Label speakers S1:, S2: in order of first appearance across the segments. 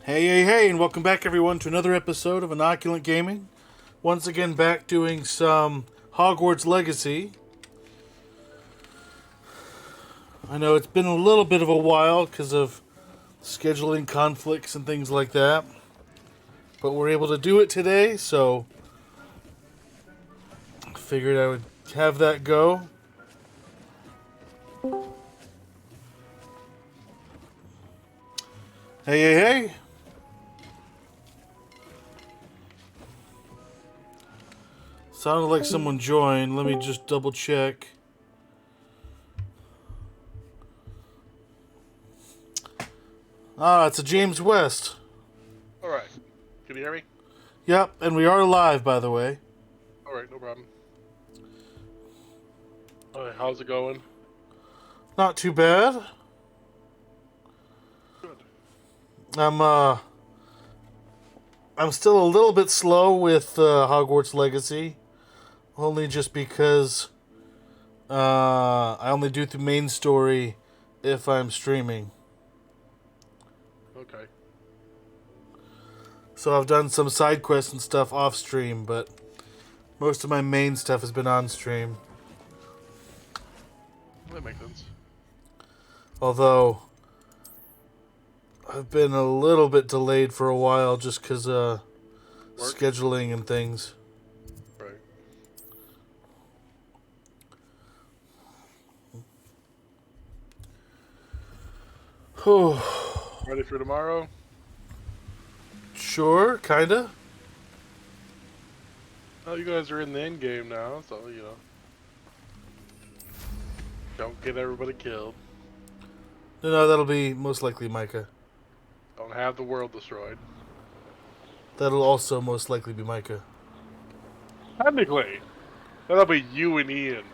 S1: Hey, and welcome back, everyone, to another episode of Inoculant Gaming. Once again, back doing some Hogwarts Legacy. I know it's been a little bit of a while because of scheduling conflicts and things like that. But we're able to do it today, so I figured I would have that go. Hey. Sounded like someone joined. Let me just double check. It's a James West.
S2: Alright. Can you hear me?
S1: Yep, and we are live, by the way.
S2: Alright, no problem. Alright, how's it going?
S1: Not too bad.
S2: Good.
S1: I'm still a little bit slow with Hogwarts Legacy. Only just because I only do the main story if I'm streaming.
S2: Okay.
S1: So I've done some side quests and stuff off stream, but most of my main stuff has been on stream.
S2: That makes sense.
S1: Although I've been a little bit delayed for a while just because scheduling and things.
S2: Right. Ready for tomorrow?
S1: Sure, kinda.
S2: Oh, you guys are in the end game now, so, you know. Don't get everybody killed.
S1: No, that'll be most likely Micah.
S2: Don't have the world destroyed.
S1: That'll also most likely be Micah.
S2: Technically, that'll be you and Ian.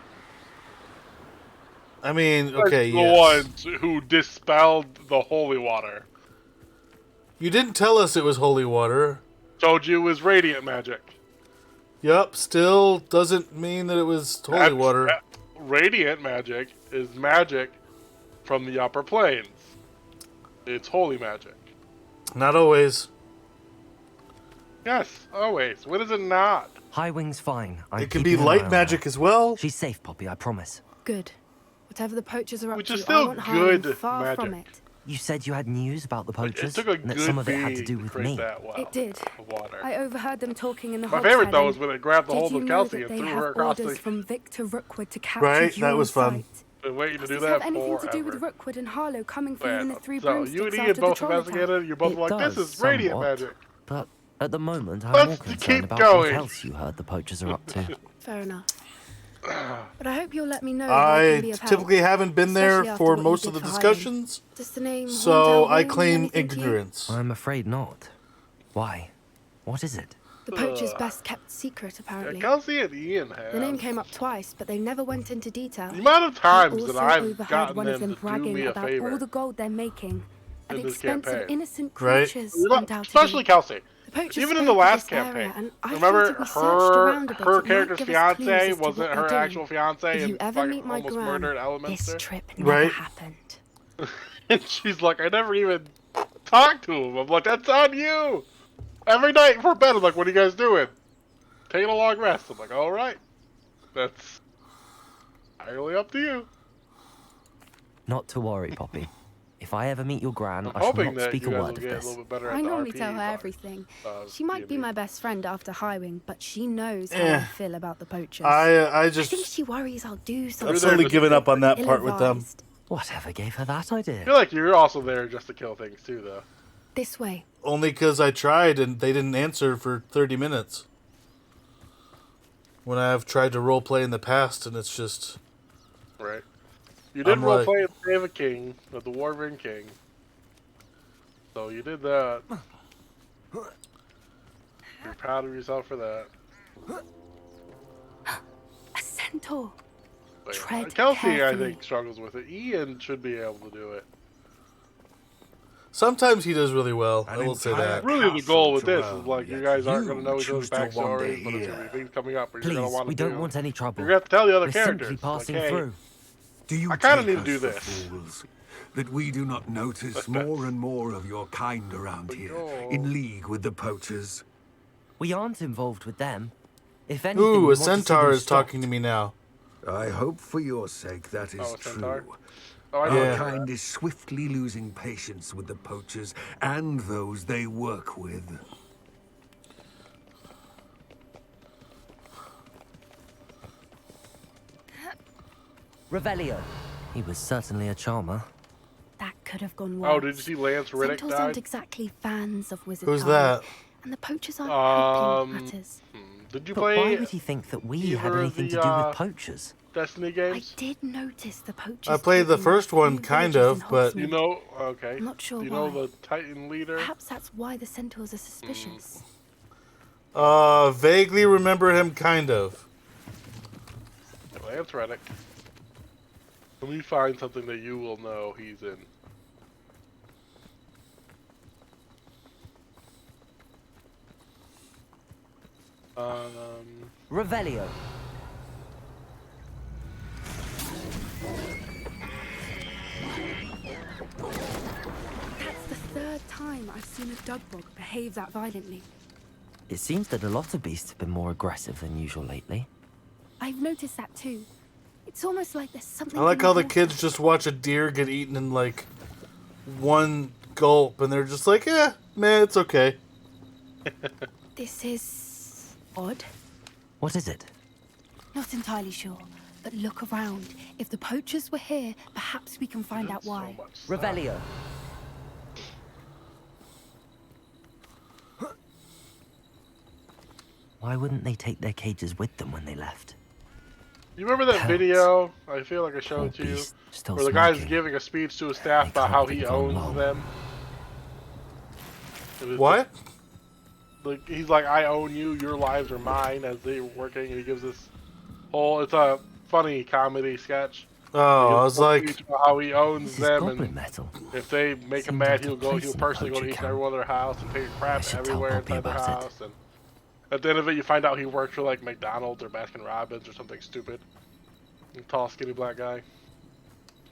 S1: I mean, okay,
S2: the
S1: yes.
S2: ones who dispelled the holy water.
S1: You didn't tell us it was holy water.
S2: Told you it was radiant magic.
S1: Yup, still doesn't mean that it was holy water.
S2: Radiant magic is magic from the upper planes. It's holy magic.
S1: Not always.
S2: Yes, always. When is it not?
S3: High Wing's fine.
S1: It can be light magic as well.
S3: She's safe, Poppy, I promise.
S4: Good. Whatever the poachers are up
S2: Which
S4: to,
S2: is still
S4: I want Highland
S2: good
S4: far
S2: magic.
S4: from it.
S3: You said you had news about the
S2: It
S3: poachers,
S2: took a
S3: and that
S2: good
S3: some of it had to
S2: being
S3: do
S2: to
S3: with
S2: create
S3: me.
S2: that well
S4: It did.
S2: of water.
S4: I overheard them talking in the
S2: My
S4: Hogshead
S2: favorite though
S4: and
S2: is when they grabbed the
S4: did
S2: hold
S4: you
S2: of
S4: know
S2: Kelsey
S4: that
S2: and
S4: they
S2: threw her
S4: have
S2: across
S4: orders
S2: the...
S4: from Victor Rookwood to capture
S1: Right,
S4: you
S1: that
S4: on
S1: was fun.
S4: sight?
S2: Been waiting to
S4: Does
S2: do
S4: this
S2: that
S4: have anything to do
S2: forever.
S4: with Rookwood and Harlow coming for you in the Three
S2: So
S4: Broomsticks
S2: you and Ian
S4: after the
S2: both
S4: troll attack?
S2: investigated. You're both
S3: It
S2: like, this
S3: does,
S2: is radiant
S3: somewhat.
S2: magic.
S3: But at the moment, I'm
S2: Let's
S3: more concerned
S2: keep
S3: about
S2: going.
S3: what else you heard the poachers are up to.
S4: Fair enough. But I hope you'll let me know if I can
S1: I
S4: be of help.
S1: typically haven't been there
S4: Especially after
S1: for
S4: what you
S1: most
S4: did
S1: of the
S4: for Highland.
S1: discussions,
S4: Does the name
S1: so
S4: Horndale
S1: I
S4: mean
S1: claim
S4: anything to you?
S1: ignorance.
S3: I'm afraid not. Why? What is it?
S4: The poacher's best kept secret,
S2: Yeah,
S4: apparently.
S2: Kelsey and Ian have.
S4: The name came up twice, but they never went into detail.
S2: The amount of
S4: I
S2: times
S4: also
S2: that I've
S4: overheard
S2: gotten
S4: one of
S2: them
S4: them
S2: to do
S4: bragging
S2: me a
S4: about
S2: favor
S4: all the gold they're making at
S2: in
S4: the
S2: this
S4: expense of
S2: campaign.
S4: innocent
S1: Right.
S4: creatures, undoubtedly.
S2: Especially Kelsey.
S4: The poachers
S2: Even in the
S4: spared
S2: last
S4: this area,
S2: campaign,
S4: and I
S2: remember
S4: thought if we searched around a bit,
S2: her
S4: it might
S2: character's
S4: give us clues
S2: fiance
S4: as to what
S2: wasn't
S4: they're
S2: her
S4: doing.
S2: actual fiance
S4: If you
S2: and
S4: ever
S2: like
S4: meet my
S2: almost
S4: gran,
S2: murdered
S4: this
S2: Elementor.
S4: trip never
S1: Right.
S4: happened.
S2: And she's like, I never even talked to him. I'm like, that's on you. Every night before bed, I'm like, what are you guys doing? Taking a long rest. I'm like, all right. That's entirely up to you.
S3: Not to worry, Poppy. If I ever meet your gran,
S2: I'm
S3: I shall
S2: hoping
S3: not
S2: that
S3: speak
S2: you
S3: a
S2: guys will
S3: word of
S2: get a
S3: this.
S2: little bit better at
S4: I
S2: the
S4: normally
S2: RP
S4: tell her
S2: part
S4: everything.
S2: of
S4: She might be
S2: D&D.
S4: my best friend after Highwing, but she knows how
S1: Eh.
S4: I feel about the poachers.
S1: I
S4: I
S1: just
S4: think she worries I'll do
S1: I've
S4: something.
S2: there
S1: slowly
S2: just-
S1: given up on that part with them.
S4: ill-advised.
S3: Whatever gave her that
S2: I
S3: idea?
S2: feel like you're also there just to kill things too, though.
S4: This way.
S1: Only because I tried and they didn't answer for 30 minutes. When I've tried to roleplay in the past and it's just...
S2: Right. You did
S1: I'm like-
S2: roleplay as Save a King, the Dwarven King. So you did that. You're proud of yourself for that.
S4: A centaur.
S2: But yeah,
S4: Tread
S2: Kelsey, I
S4: carefully.
S2: think, struggles with it. Ian should be able to do it.
S1: Sometimes he does really well, I will say that.
S2: Really, the goal with this
S5: Castle
S2: is like
S5: to
S2: you
S5: roam,
S2: guys
S5: yet
S2: aren't going to know
S5: you
S2: each other's
S5: choose to wander
S2: backstories, but it's going to
S5: here.
S2: be things coming up, or you're
S3: Please,
S2: going to want
S3: we
S2: to
S3: don't
S2: do.
S3: want any trouble.
S2: You're going to have to tell the other
S3: We're
S2: characters.
S3: simply passing
S2: like, hey,
S3: through.
S5: Do you
S2: I kinda
S5: take
S2: need to
S5: us
S2: do
S5: for
S2: this.
S5: fools? that we do not notice more and more of your kind around here, in league with the poachers?
S3: We aren't involved with them. If anything,
S1: Ooh,
S3: we
S1: a
S3: want to see
S1: centaur
S3: them
S1: is talking to
S3: stopped.
S1: me now.
S5: I hope for your sake that is
S2: Oh, a centaur?
S5: true.
S2: Oh, I
S5: Our
S2: know.
S1: Yeah.
S5: kind is swiftly losing patience with the poachers and those they work with.
S3: Revelio. He was certainly a charmer.
S4: That could have gone worse.
S2: Oh, did you see Lance Riddick
S4: Centaurs aren't
S2: died?
S4: exactly fans of wizard
S1: Who's
S4: kind,
S1: that?
S4: and the poachers aren't helping matters.
S2: Did you
S3: But why
S2: play
S3: would he think that we had
S2: either of
S3: anything
S2: the,
S3: to do with poachers?
S2: Destiny
S4: I
S2: games?
S4: did notice the poachers.
S1: I played the
S4: taking
S1: first one,
S4: 3
S1: kind
S4: villages
S1: of,
S4: in
S1: but-
S2: You
S4: Hogsmeade.
S2: know, okay.
S4: I'm not sure
S2: Do you know
S4: why.
S2: the Titan leader?
S4: Perhaps that's why the centaurs are suspicious.
S1: Vaguely remember him, kind of.
S2: Lance Reddick. Let me find something that you will know he's in.
S3: Revelio.
S4: That's the 3rd time I've seen a dugbog behave that violently.
S3: It seems that a lot of beasts have been more aggressive than usual lately.
S4: I've noticed that too. It's almost like there's something.
S1: I like
S4: in
S1: how the
S4: water.
S1: kids just watch a deer get eaten in like one gulp, and they're just like, "Yeah, man, it's okay."
S4: This is odd.
S3: What is it?
S4: Not entirely sure, but look around. If the poachers were here, perhaps we can find out why.
S2: So much stuff.
S3: Revelio. Why wouldn't they take their cages with them when they left?
S2: You remember that
S3: Pets.
S2: video? I feel like I showed it to
S3: Poor
S2: you.
S3: beast, still
S2: Where the guy's
S3: smoking.
S2: giving a speech to his staff
S3: They
S2: about
S3: can't
S2: how
S3: be
S2: he
S3: gone
S2: owns
S3: long.
S2: them. It was
S1: What?
S2: Like, he's like, I own you, your lives are mine, as they're working, and he gives this whole, it's a funny comedy sketch.
S1: Oh, I was like,
S2: Speech about how he owns
S3: This is
S2: them,
S3: goblin
S2: and
S3: metal.
S2: if they make him
S3: Seems
S2: mad,
S3: like a
S2: he'll
S3: place in a
S2: personally go to
S3: poacher
S2: each and
S3: camp.
S2: every one of their house and take
S3: I
S2: crap
S3: should tell
S2: everywhere
S3: Poppy
S2: inside their
S3: about it.
S2: house. And at the end of it, you find out he works for like McDonald's or Baskin Robbins or something stupid. A tall, skinny black guy.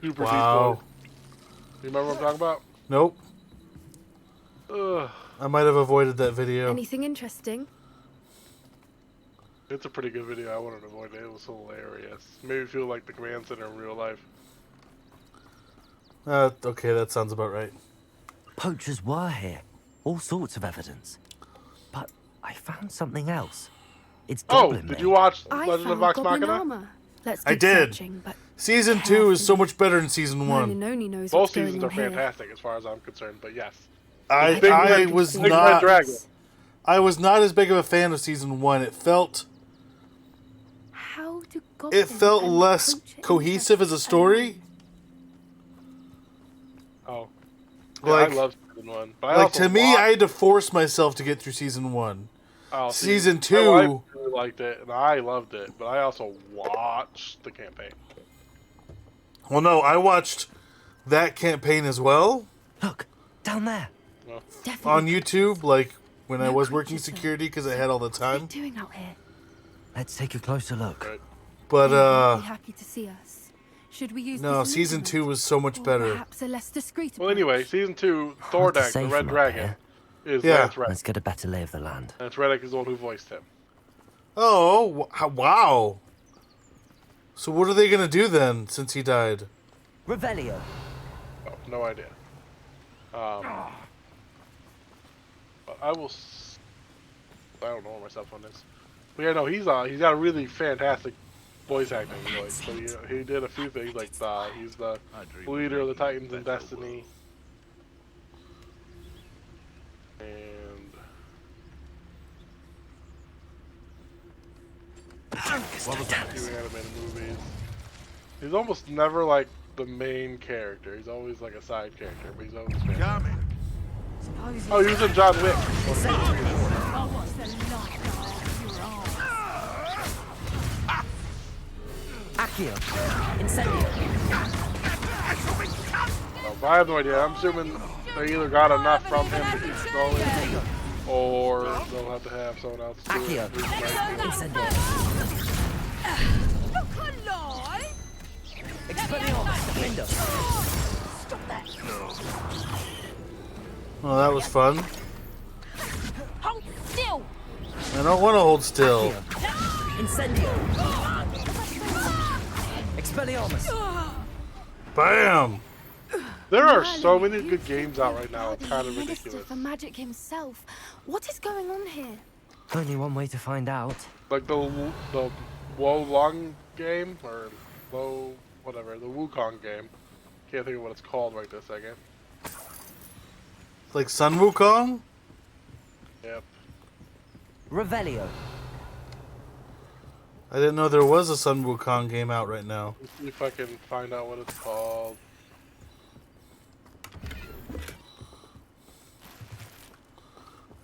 S2: Super
S1: wow.
S2: deep. You remember what I'm talking about?
S1: Nope.
S2: Ugh.
S1: I might have avoided that video.
S4: Anything interesting?
S2: It's a pretty good video. I wanted to avoid it. It was hilarious. Made me feel like the command center in real life.
S1: Okay, that sounds about right.
S3: Poachers were here. All sorts of evidence. But I found something else. It's
S2: Oh,
S3: goblin
S2: did
S3: made.
S2: you watch
S4: I
S2: Legend of
S4: found
S2: Vox
S4: goblin
S2: Machina?
S4: armor. Let's
S1: I
S4: keep
S1: did.
S4: searching, but
S1: Season 2 is so much better than Season 1.
S4: Noni knows
S2: Both
S4: what's going
S2: seasons
S4: on
S2: are
S4: here.
S2: fantastic as far as I'm concerned, but yes.
S1: I
S2: Big Red-
S1: was
S2: Big Red
S1: not
S2: Dragon.
S1: I was not as big of a fan of Season 1. It felt
S4: How do goblins and
S1: less
S4: poacher
S1: cohesive as a
S4: interests
S1: story.
S2: Oh.
S1: Like-
S2: I love season 1. But I
S1: Like
S2: also
S1: to me,
S2: watched-
S1: I had to force myself to get through Season 1.
S2: oh, see,
S1: Season
S2: my
S1: 2
S2: wife really liked it, and I loved it, but I also watched the campaign.
S1: Well, no, I watched that campaign as well
S3: Look, down there.
S4: Definitely.
S1: on YouTube, like when I
S4: No
S1: was working
S4: creatures, though.
S1: security because I had all the
S4: What are they
S1: time.
S4: doing out here?
S3: Let's take a closer look.
S2: Right.
S1: But
S4: They won't be happy to see us. Should we use
S1: no,
S4: this
S1: Season
S4: illuminate?
S1: 2 was so much
S4: Or
S1: better.
S4: Perhaps a less discreet
S2: Well,
S4: approach?
S2: anyway, season 2,
S3: Hard to
S2: Thordak,
S3: say
S2: the Red
S3: from up
S2: Dragon, is
S1: Yeah.
S2: Lance Reddick.
S3: Let's get a better lay of the land.
S2: Lance Reddick is the one who voiced him.
S1: Oh, wow. So what are they gonna do then, since he died?
S3: Revelio.
S2: Oh, no idea. But I will. I don't know where my cell phone is. But yeah, no, he's got a really fantastic voice acting voice. So he did a few things like he's the leader of the Titans in Destiny, and a few animated movies. He's almost never like the main character. He's always like a side character, but he's always fantastic. Oh, he was in John Wick.
S3: Accio. Incendio.
S2: But I have no idea. I'm assuming they either got enough from him to keep going, or they'll have to have someone else do
S3: Accio.
S2: it.
S3: Incendio. Expelliarmus. Defendo.
S1: Well, that was fun.
S6: Hold still!
S1: I don't want to hold still.
S3: Incendio. Expelliarmus.
S1: Bam!
S2: There are so many good games out right now. It's kind of
S4: Minister
S2: ridiculous.
S4: for magic himself. What is going on here?
S3: Only one way to find out.
S2: Like the Wo Long game or Wo whatever, the Wukong game. Can't think of what it's called right this second.
S1: Like Sun Wukong?
S2: Yep.
S3: Revelio.
S1: I didn't know there was a Sun Wukong game out right now.
S2: Let's see if I can find out what it's called.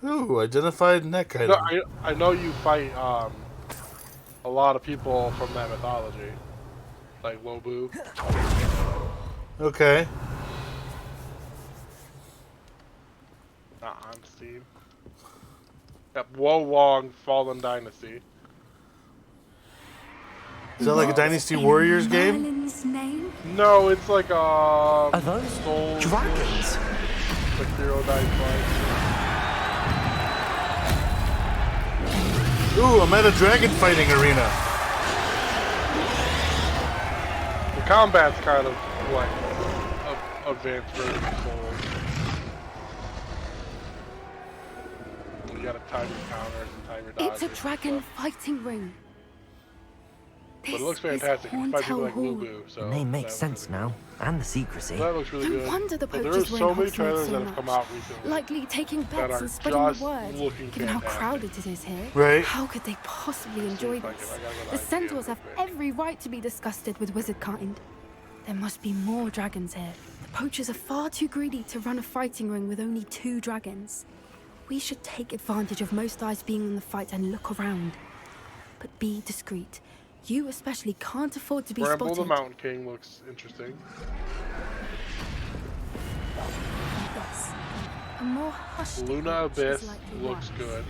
S1: Ooh, identified neck item.
S2: No, I know you fight a lot of people from that mythology, like Wobu.
S1: Okay.
S2: Not on Steam. Yep, Wo Long Fallen Dynasty.
S1: Is that like a Dynasty Warriors game?
S4: Merlin's name?
S2: No, it's like
S3: Are those
S2: Souls,
S3: dragons?
S2: like Hero Dice Fight.
S1: Ooh, I'm at a dragon fighting arena.
S2: The combat's kind of like advanced version of Souls. You gotta time your counters and time your dodges.
S4: It's a dragon fighting ring.
S2: But it looks fantastic. You can fight people like Lubu, so
S3: The name makes
S2: that looks
S3: sense
S2: really
S3: now, and the secrecy.
S2: good. That looks really
S4: No
S2: good.
S4: wonder the
S2: But
S4: poachers
S2: there's
S4: were
S2: so
S4: in
S2: many
S4: Hogsmeade
S2: trailers
S4: so
S2: that have come
S4: much.
S2: out recently.
S4: Likely taking
S2: that
S4: bets
S2: are
S4: and spreading the
S2: just
S4: word.
S2: looking
S4: Given how
S2: fantastic.
S4: crowded it is here,
S1: Right.
S4: how could they possibly enjoy
S2: if I
S4: this?
S2: can- I gotta go
S4: The
S2: to IGN
S4: centaurs
S2: real
S4: have
S2: quick.
S4: every right to be disgusted with wizard kind. There must be more dragons here. The poachers are far too greedy to run a fighting ring with only 2 dragons. We should take advantage of most eyes being on the fight and look around. But be discreet. You especially can't afford to be
S2: Bramble
S4: spotted.
S2: the Mountain King looks interesting.
S4: Yes. A more hushed
S2: Luna
S4: approach is
S2: Abyss
S4: likely
S2: looks
S4: wise.
S2: good.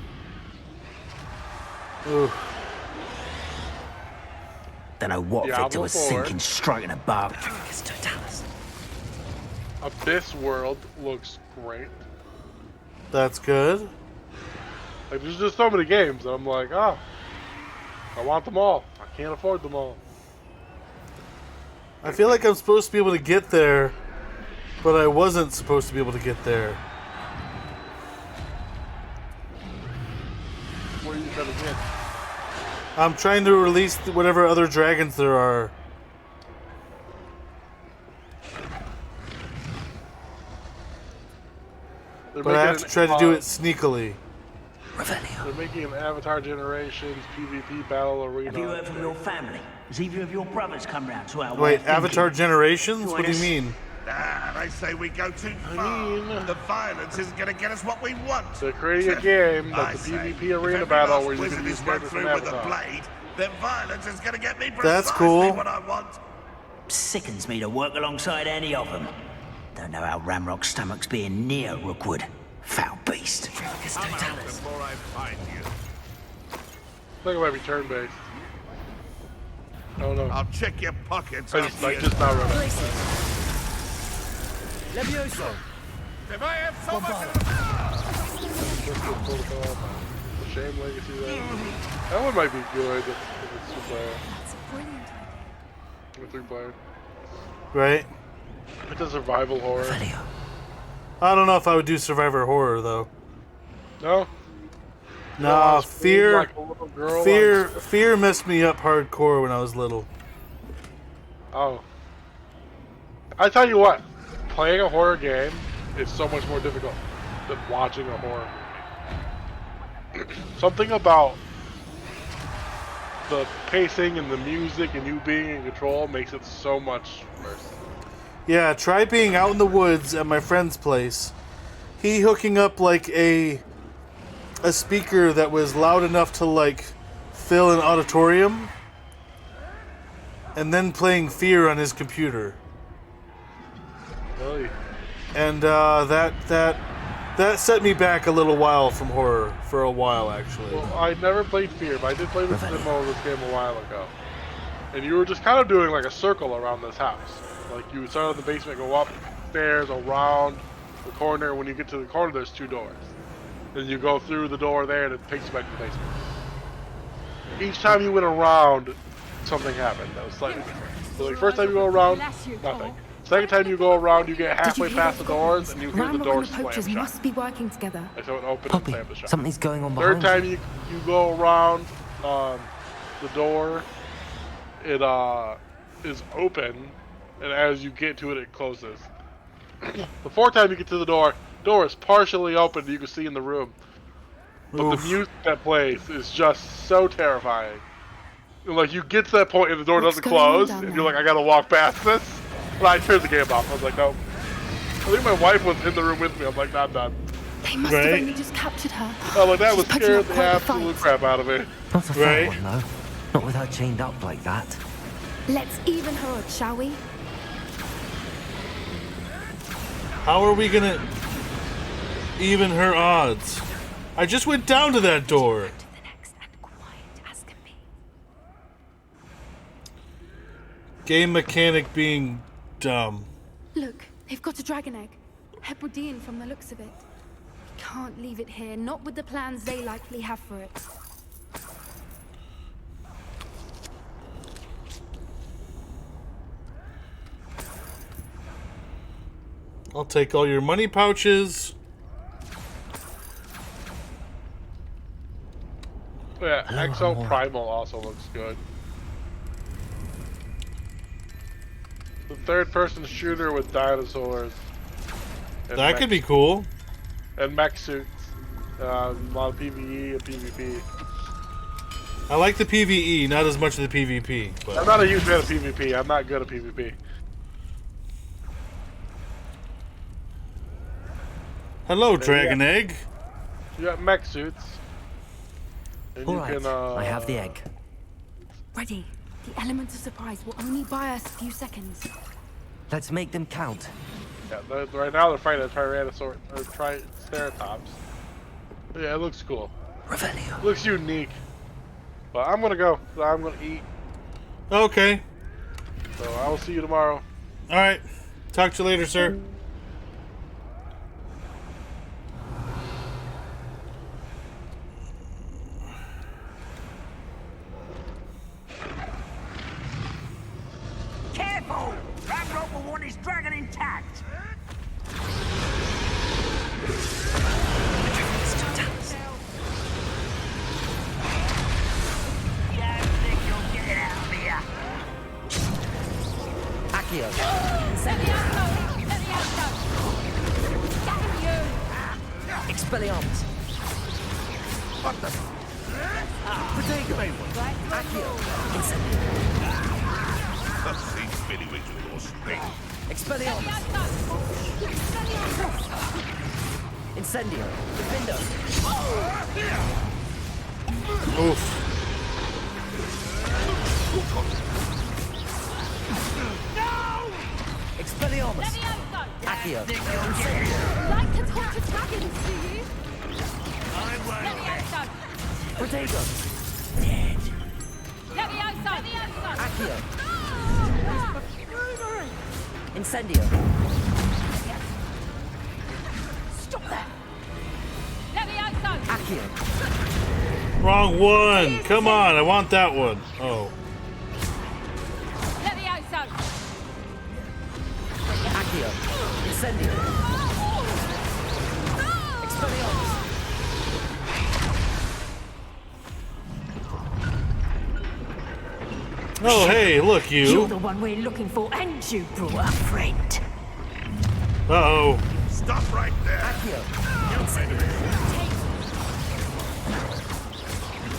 S1: Ooh.
S7: Don't know what
S2: Diablo
S7: Victor was
S2: 4.
S7: thinking, striking a bark.
S3: Dracus totalis.
S2: Abyss World looks great.
S1: That's good.
S2: Like, there's just so many games that I'm like, oh, I want them all. I can't afford them all.
S1: I feel like I'm supposed to be able to get there, but I wasn't supposed to be able to get there.
S2: What are you trying to get?
S1: I'm trying to release whatever other dragons there are.
S2: They're
S1: But I have
S2: making
S1: to
S2: an-
S1: try to do it sneakily.
S7: Revelio.
S2: They're making an Avatar Generations PvP battle arena.
S8: Have you heard from your family? Has either of your brothers come round to our way
S1: Wait,
S8: of thinking?
S1: Avatar Generations?
S8: Join
S1: What do you
S8: us.
S1: mean?
S9: They say we go too far.
S2: mean-
S9: the violence isn't going to get us what we want.
S2: They're creating a game
S9: I
S2: that's a
S9: say,
S2: PvP
S9: if
S2: arena
S9: every
S2: battle
S9: last
S2: where you
S9: wizard
S2: can use
S9: is run
S2: characters
S9: through
S2: from
S9: with a
S2: Avatar.
S9: blade, then violence is going to get me
S1: That's
S9: precisely
S1: cool.
S9: what I want.
S8: Sickens me to work alongside any of them. Don't know how Ramrock's stomach's being near Rookwood. Foul beast.
S3: Dracus
S9: I'm out
S3: totalis.
S9: before I find you.
S2: I think it might be turn-based. I don't know.
S9: I'll check your pockets.
S2: I just now read it.
S3: Levioso.
S9: If I have so much...
S2: The Shame Legacy there. That one might be good if it's 2-player.
S4: That's a brilliant idea.
S2: Or 3-player.
S1: Right?
S2: It's a survival horror.
S3: Revelio.
S1: I don't know if I would do Survivor Horror, though.
S2: No?
S1: Nah, fear...
S2: Like a little girl
S1: Fear messed me up hardcore when I was little.
S2: Oh. I tell you what, playing a horror game is so much more difficult than watching a horror movie. Something about the pacing and the music and you being in control makes it so much worse.
S1: Yeah, try being out in the woods at my friend's place. He hooking up like a speaker that was loud enough to like fill an auditorium, and then playing Fear on his computer.
S2: Really?
S1: And that set me back a little while from horror for a while actually.
S2: Well, I never played Fear, but I did play the demo of this game a while ago. And you were just kind of doing like a circle around this house. Like you would start in the basement, go up, stairs around the corner. When you get to the corner, there's 2 doors. Then you go through the door there, and it takes you back to the basement. Each time you went around, something happened that was slightly different. So, like, first time you go around, nothing. Second time you go around, you get halfway past the doors, and you hear the door
S4: and the
S2: slam
S4: poachers
S2: shut.
S4: must be working together.
S2: And so it opens
S3: Poppy,
S2: and slams shut.
S3: something's going on
S2: Third
S3: behind
S2: time you go around the door, it is open, and as you get to it, it closes. The fourth time you get to the door is partially open, you can see in the room. But
S1: Oof.
S2: the music that plays is just so terrifying. And, like, you get to that point and the door
S4: What's
S2: doesn't
S4: going on
S2: close,
S4: down
S2: and you're
S4: there?
S2: like, I gotta walk past this. But I turned the game off. I was like, no. I think my wife was in the room with me. I'm like, not done.
S4: They must
S1: Right.
S4: have only just captured her.
S2: Oh, like, that
S4: She's
S2: was
S4: putting
S2: scared
S4: up
S2: the
S4: quite the
S2: absolute
S4: fight.
S2: crap out of me.
S3: Not a fair
S1: Right.
S3: one, though. Not with her chained up like that.
S4: Let's even her odds, shall we?
S1: How are we gonna even her odds? I just went down to that door.
S4: To the next and quiet as can be.
S1: Game mechanic being dumb.
S4: Look, they've got a dragon egg. Hebridean from the looks of it. We can't leave it here, not with the plans they likely have for it.
S1: I'll take all your money pouches.
S2: Yeah,
S3: Hello,
S2: Exo
S3: Amor.
S2: Primal also looks good. The third-person shooter with dinosaurs. And
S1: That could be cool.
S2: And mech suits. A lot of PvE and PvP.
S1: I like the PvE, not as much of the PvP.
S2: I'm
S1: But
S2: not a huge fan of PvP. I'm not good at PvP.
S1: hello, Dragon Egg.
S2: You got mech suits. And
S3: All
S2: you
S3: right,
S2: can,
S3: I have the egg.
S4: Ready. The element of surprise will only buy us a few seconds.
S3: Let's make them count.
S2: Yeah, right now they're fighting a Tyrannosaurus or Triceratops. Yeah, it looks cool.
S7: Revelio.
S2: Looks unique. But I'm gonna go. So I'm gonna eat.
S1: Okay.
S2: So I will see you tomorrow.
S1: All right. Talk to you later, sir.
S8: Careful! Ramrock will want his dragon intact. You don't think you'll get it out of here?
S3: Accio. Expelliarmus.
S9: What the?
S3: Accio. Incendio.
S9: Let's see Billy with your strength.
S3: Expelliarmus. Incendio. Defender.
S1: Oof.
S3: Expelliarmus. Accio.
S6: Like to talk to dragons, do you?
S3: Protego. Accio. Incendio.
S6: Stop that!
S3: Accio.
S1: Wrong one. Come on. I want that one. Oh.
S3: Accio. Incendio. Expelliarmus.
S1: Oh, hey, look,
S6: You're
S1: you.
S6: the one we're looking for, and you brought a friend.
S1: Uh-oh.
S9: Stop right there.
S3: Accio.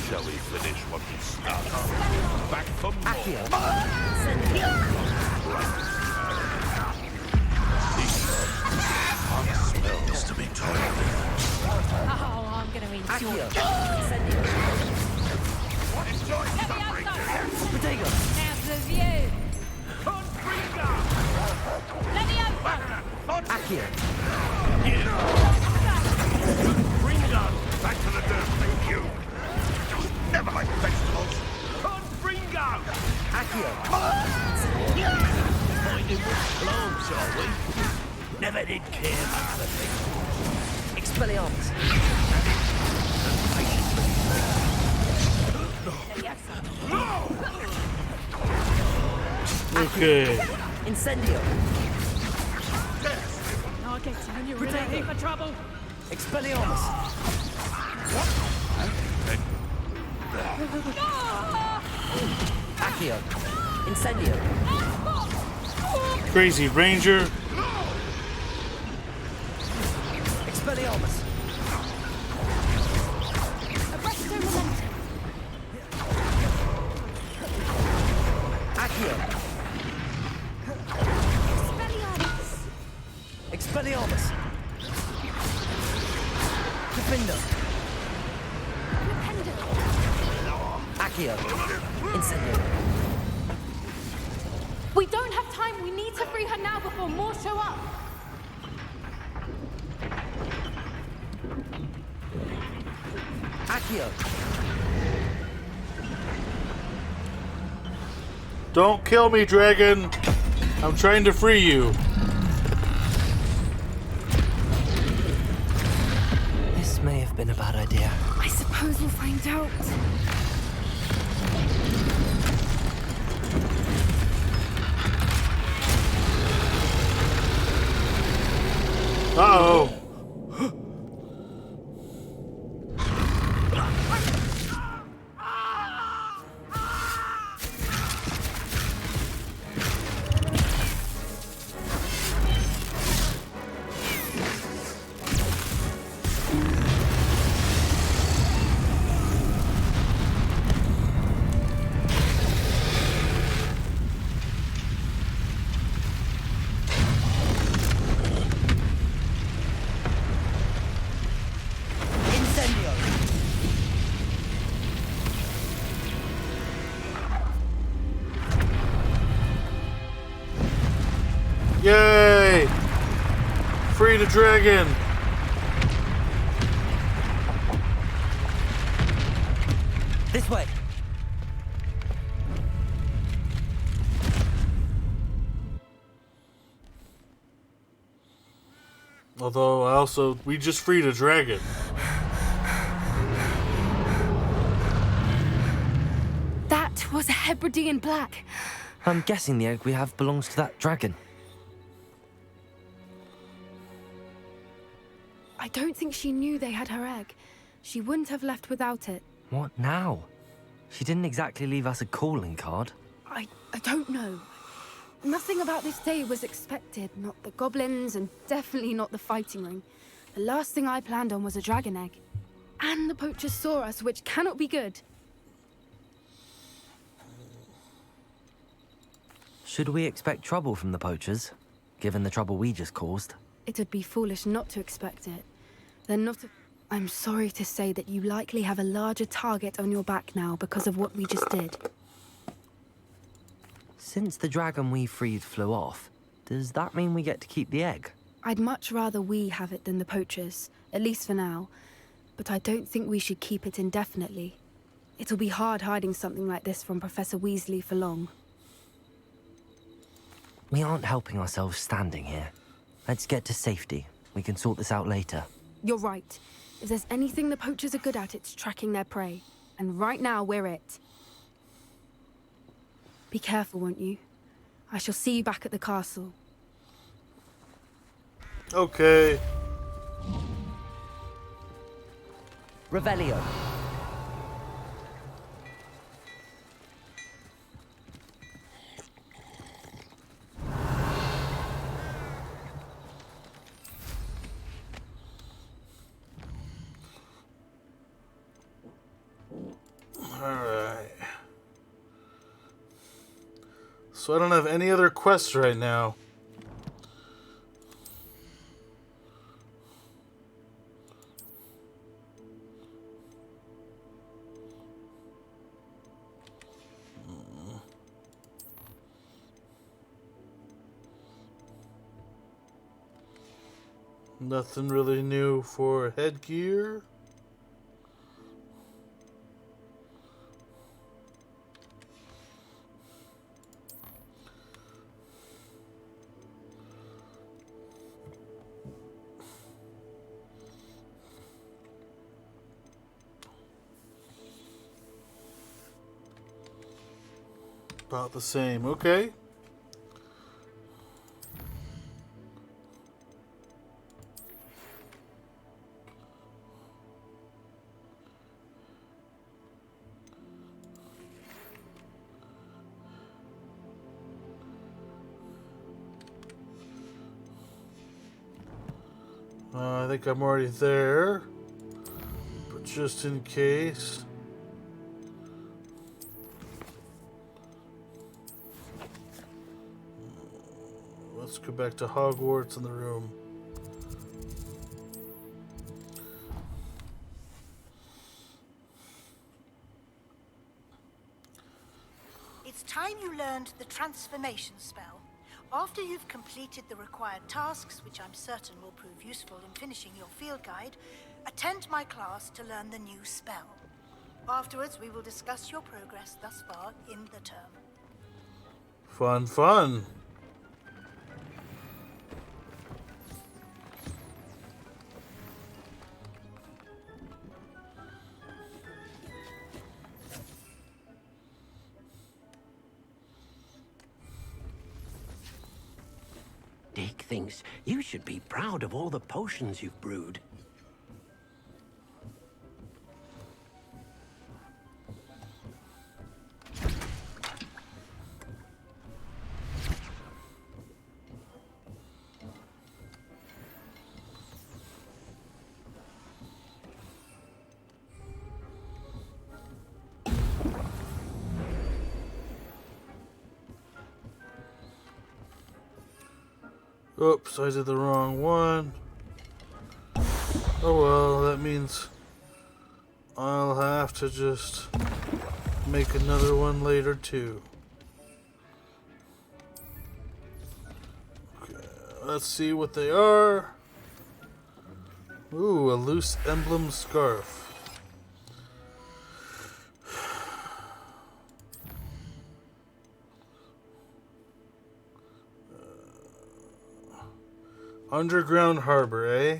S9: Shall we finish what we started? Back for more.
S3: Accio.
S9: Smells to be told.
S6: Oh, I'm gonna enjoy
S3: Accio.
S6: it.
S3: Incendio.
S9: Enjoy suffering.
S3: Protego.
S6: How's the view?
S3: Accio.
S9: Bring it on. Back to the dirt, thank you. Never like vegetables.
S3: Accio.
S9: Find him with cloves, shall we?
S3: Expelliarmus.
S1: Okay.
S3: Incendio.
S6: I'll get you when you're ready for trouble.
S3: Expelliarmus. Accio. Incendio.
S1: Crazy Ranger.
S3: Expelliarmus.
S6: Arresto momentum.
S3: Accio.
S6: Expelliarmus.
S3: Expelliarmus. Defender.
S6: Rependo.
S3: Accio. Incendio.
S6: We don't have time. We need to free her now before more show up.
S3: Accio.
S1: Don't kill me, dragon. I'm trying to free you.
S3: This may have been a bad idea.
S4: I suppose we'll find out.
S1: Uh-oh.
S3: Incendio.
S1: Yay! Free the dragon.
S3: This way.
S1: Although we just freed a dragon.
S4: That was a Hebridean black.
S3: I'm guessing the egg we have belongs to that dragon.
S4: I don't think she knew they had her egg. She wouldn't have left without it.
S3: What now? She didn't exactly leave us a calling card.
S4: I don't know. Nothing about this day was expected. Not the goblins, and definitely not the fighting ring. The last thing I planned on was a dragon egg. And the poachers saw us, which cannot be good.
S3: Should we expect trouble from the poachers, given the trouble we just caused?
S4: It would be foolish not to expect it. They're not a... I'm sorry to say that you likely have a larger target on your back now because of what we just did.
S3: Since the dragon we freed flew off, does that mean we get to keep the egg?
S4: I'd much rather we have it than the poachers, at least for now. But I don't think we should keep it indefinitely. It'll be hard hiding something like this from Professor Weasley for long.
S3: We aren't helping ourselves standing here. Let's get to safety. We can sort this out later.
S4: You're right. If there's anything the poachers are good at, it's tracking their prey. And right now, we're it. Be careful, won't you? I shall see you back at the castle.
S1: Okay.
S3: Revelio.
S1: Alright. So I don't have any other quests right now. Nothing really new for headgear. About the same. Okay. I think I'm already there, but just in case. Let's go back to Hogwarts in the room.
S10: It's time you learned the transformation spell. After you've completed the required tasks, which I'm certain will prove useful in finishing your field guide, attend my class to learn the new spell. Afterwards, we will discuss your progress thus far in the term.
S1: Fun, fun.
S7: Dick thinks you should be proud of all the potions you've brewed.
S1: Oops, I did the wrong one. Oh well, that means I'll have to just make another one later too. Okay, let's see what they are. Ooh, a loose emblem scarf. Underground harbor, eh?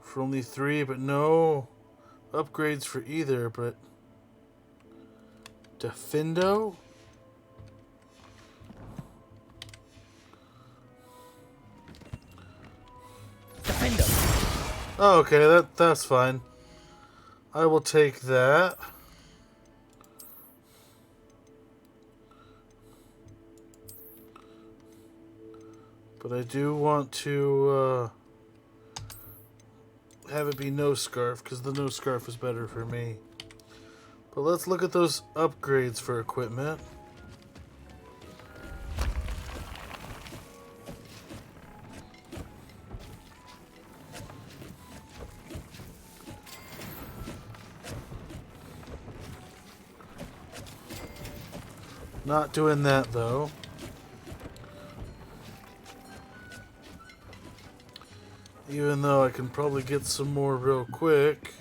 S1: For only 3, but no upgrades for either, but Defendo? Oh, okay, that's fine. I will take that. But I do want to have it be no scarf, because the no scarf is better for me. But let's look at those upgrades for equipment. Not doing that though. Even though I can probably get some more real quick.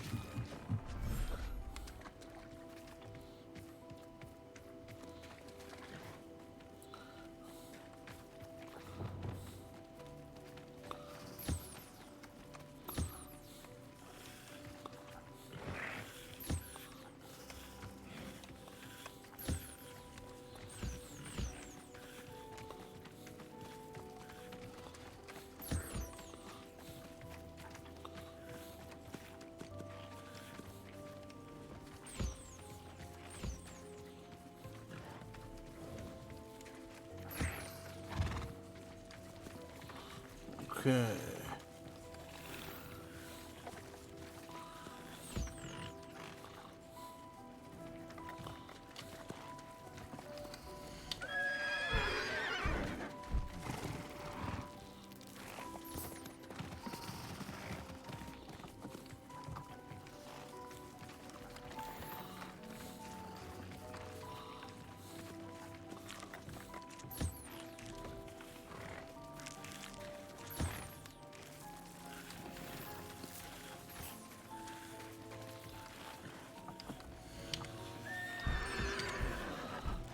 S1: Okay.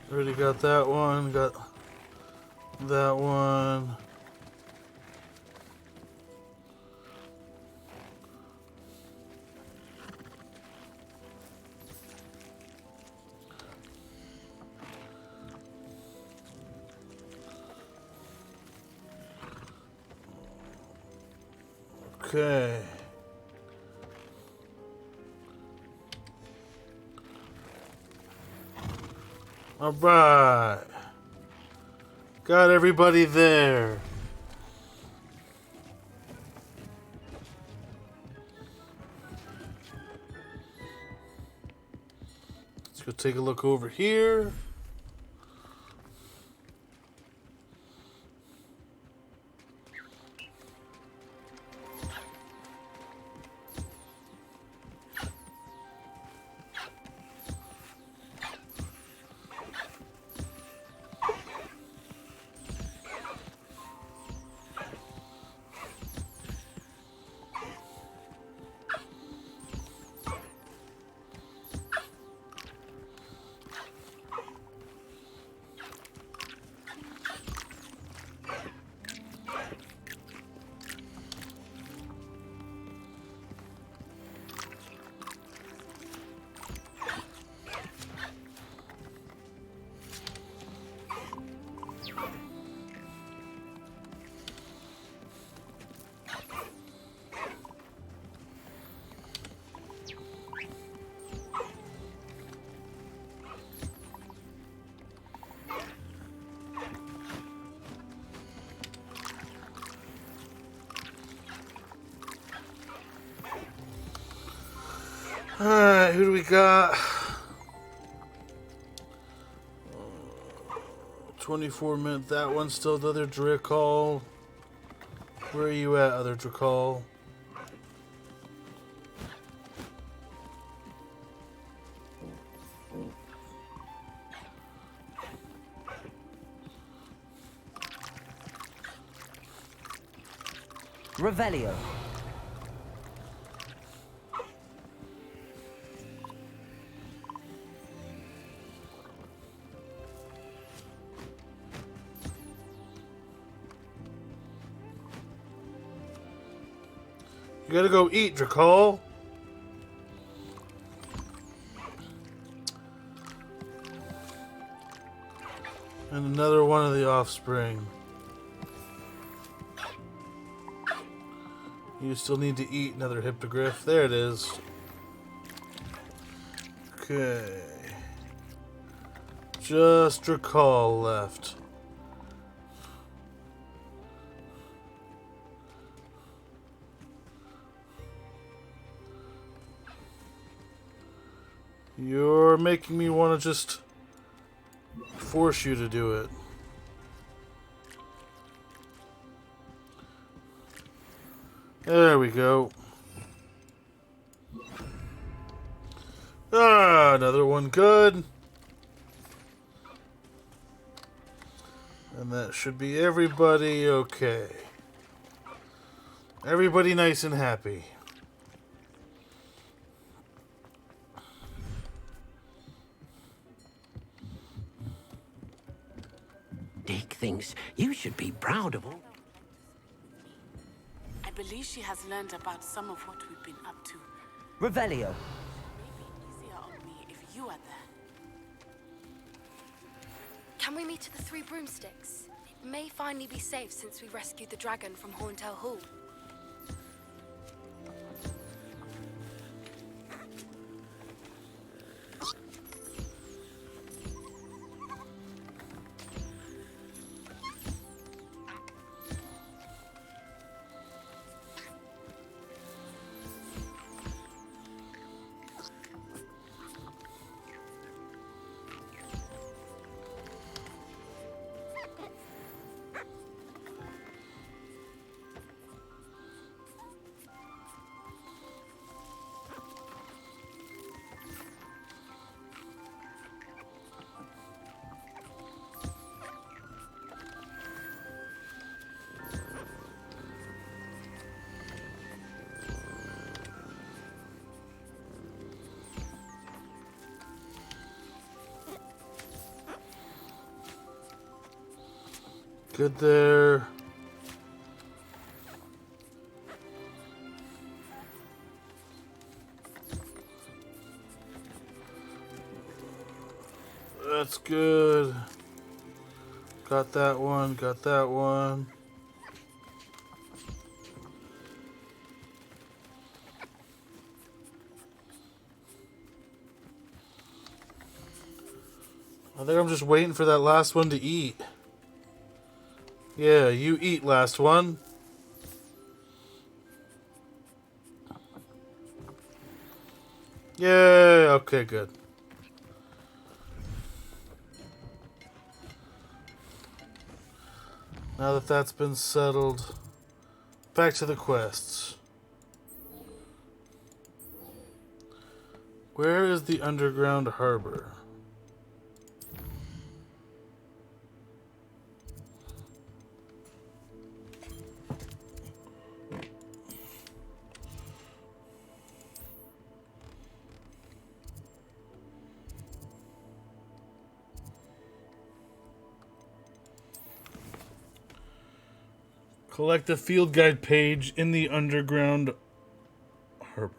S1: Already got that one. Got that one. Okay. All right. Got everybody there. Let's go take a look over here. Alright, who do we got? 24 minutes. That one's still the other Drakall. Where are you at, other Drakall?
S3: Revelio.
S1: You gotta go eat, Drakall. And another one of the offspring. You still need to eat another Hippogriff. There it is. Okay. Just Drakall left. You're making me want to just force you to do it. There we go. Ah, another one good. And that should be everybody okay. Everybody nice and happy.
S7: Dick thinks you should be proud of all.
S11: I believe she has learned about some of what we've been up to.
S3: Revelio.
S11: Maybe easier on me if you are there.
S4: Can we meet at the Three Broomsticks? It may finally be safe since we rescued the dragon from Horntail Hall.
S1: Good there. That's good. Got that one, got that one. I think I'm just waiting for that last one to eat. Yeah, you eat, last one. Yay, okay, good. Now that that's been settled, back to the quests. Where is the underground harbor? Collect the field guide page in the underground harbor.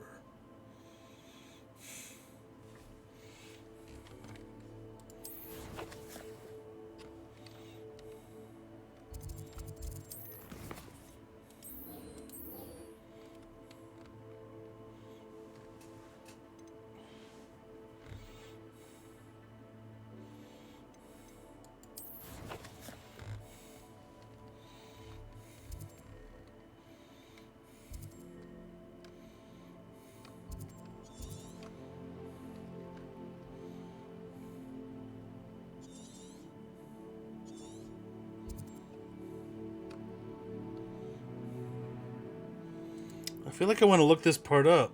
S1: I feel like I want to look this part up.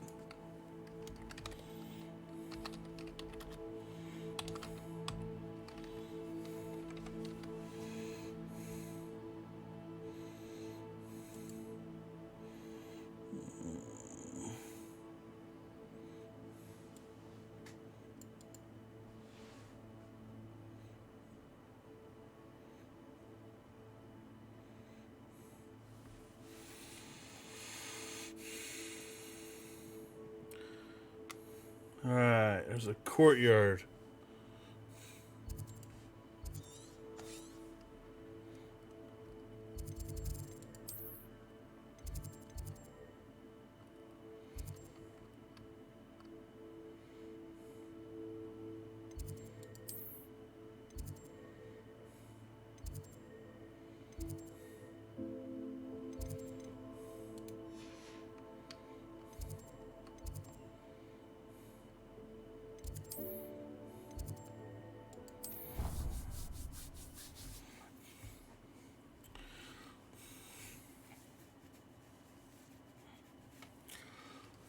S1: Alright, there's a courtyard.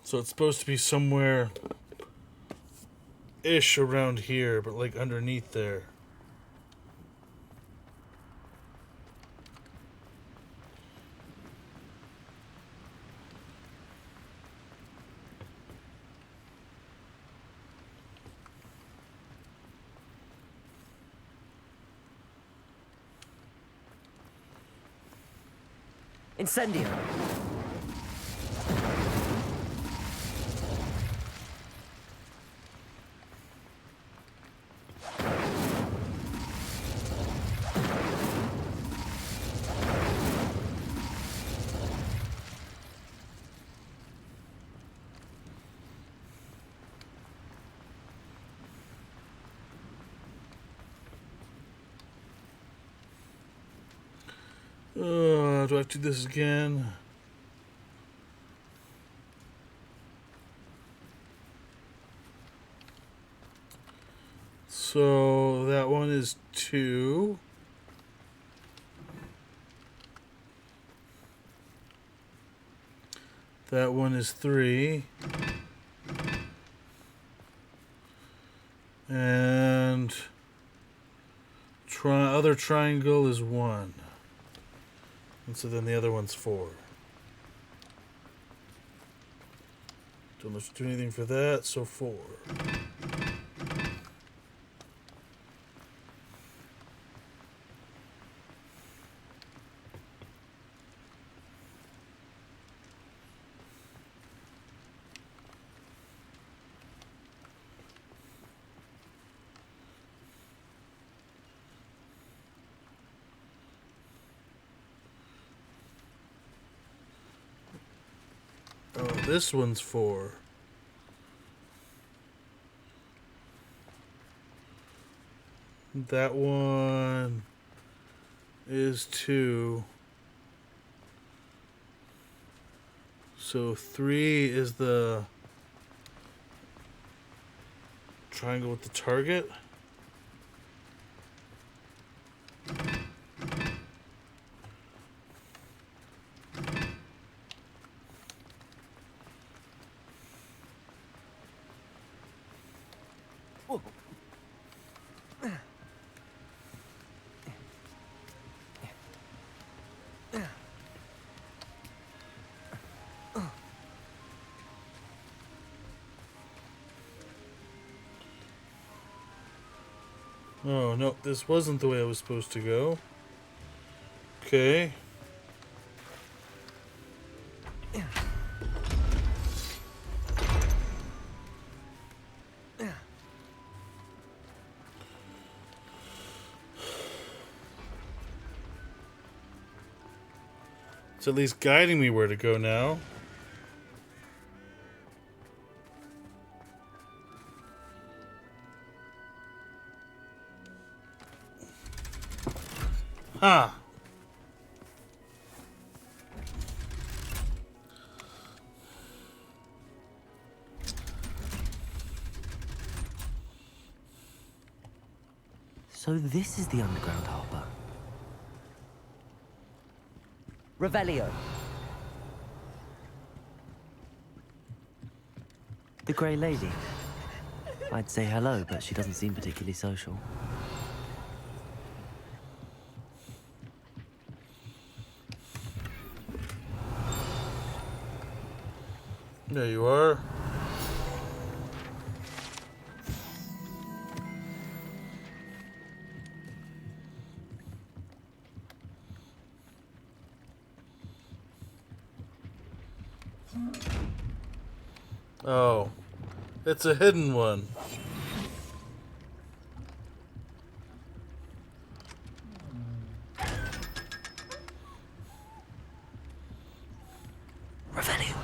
S1: So it's supposed to be somewhere ish around here, but like underneath there.
S3: Incendio.
S1: Do I have to do this again? So that one is 2. That one is 3. And other triangle is 1. And so then the other one's 4. Don't have to do anything for that, so 4. Oh, this one's 4. That one is 2. So 3 is the triangle with the target. Oh, no, this wasn't the way I was supposed to go. Okay. It's at least guiding me where to go now. Huh.
S3: So this is the underground harbor. Revelio. The Grey Lady. I'd say hello, but she doesn't seem particularly social.
S1: There you are. Oh, it's a hidden one.
S3: Revelio.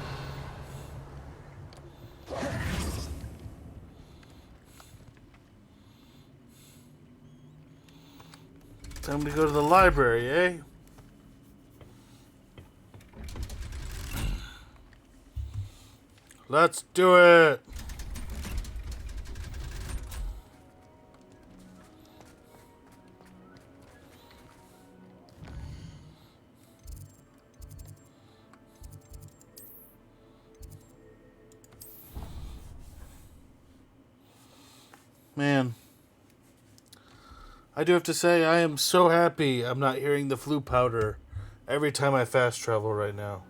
S1: Time to go to the library, eh? Let's do it! Man, I do have to say, I am so happy I'm not hearing the flu powder every time I fast travel right now.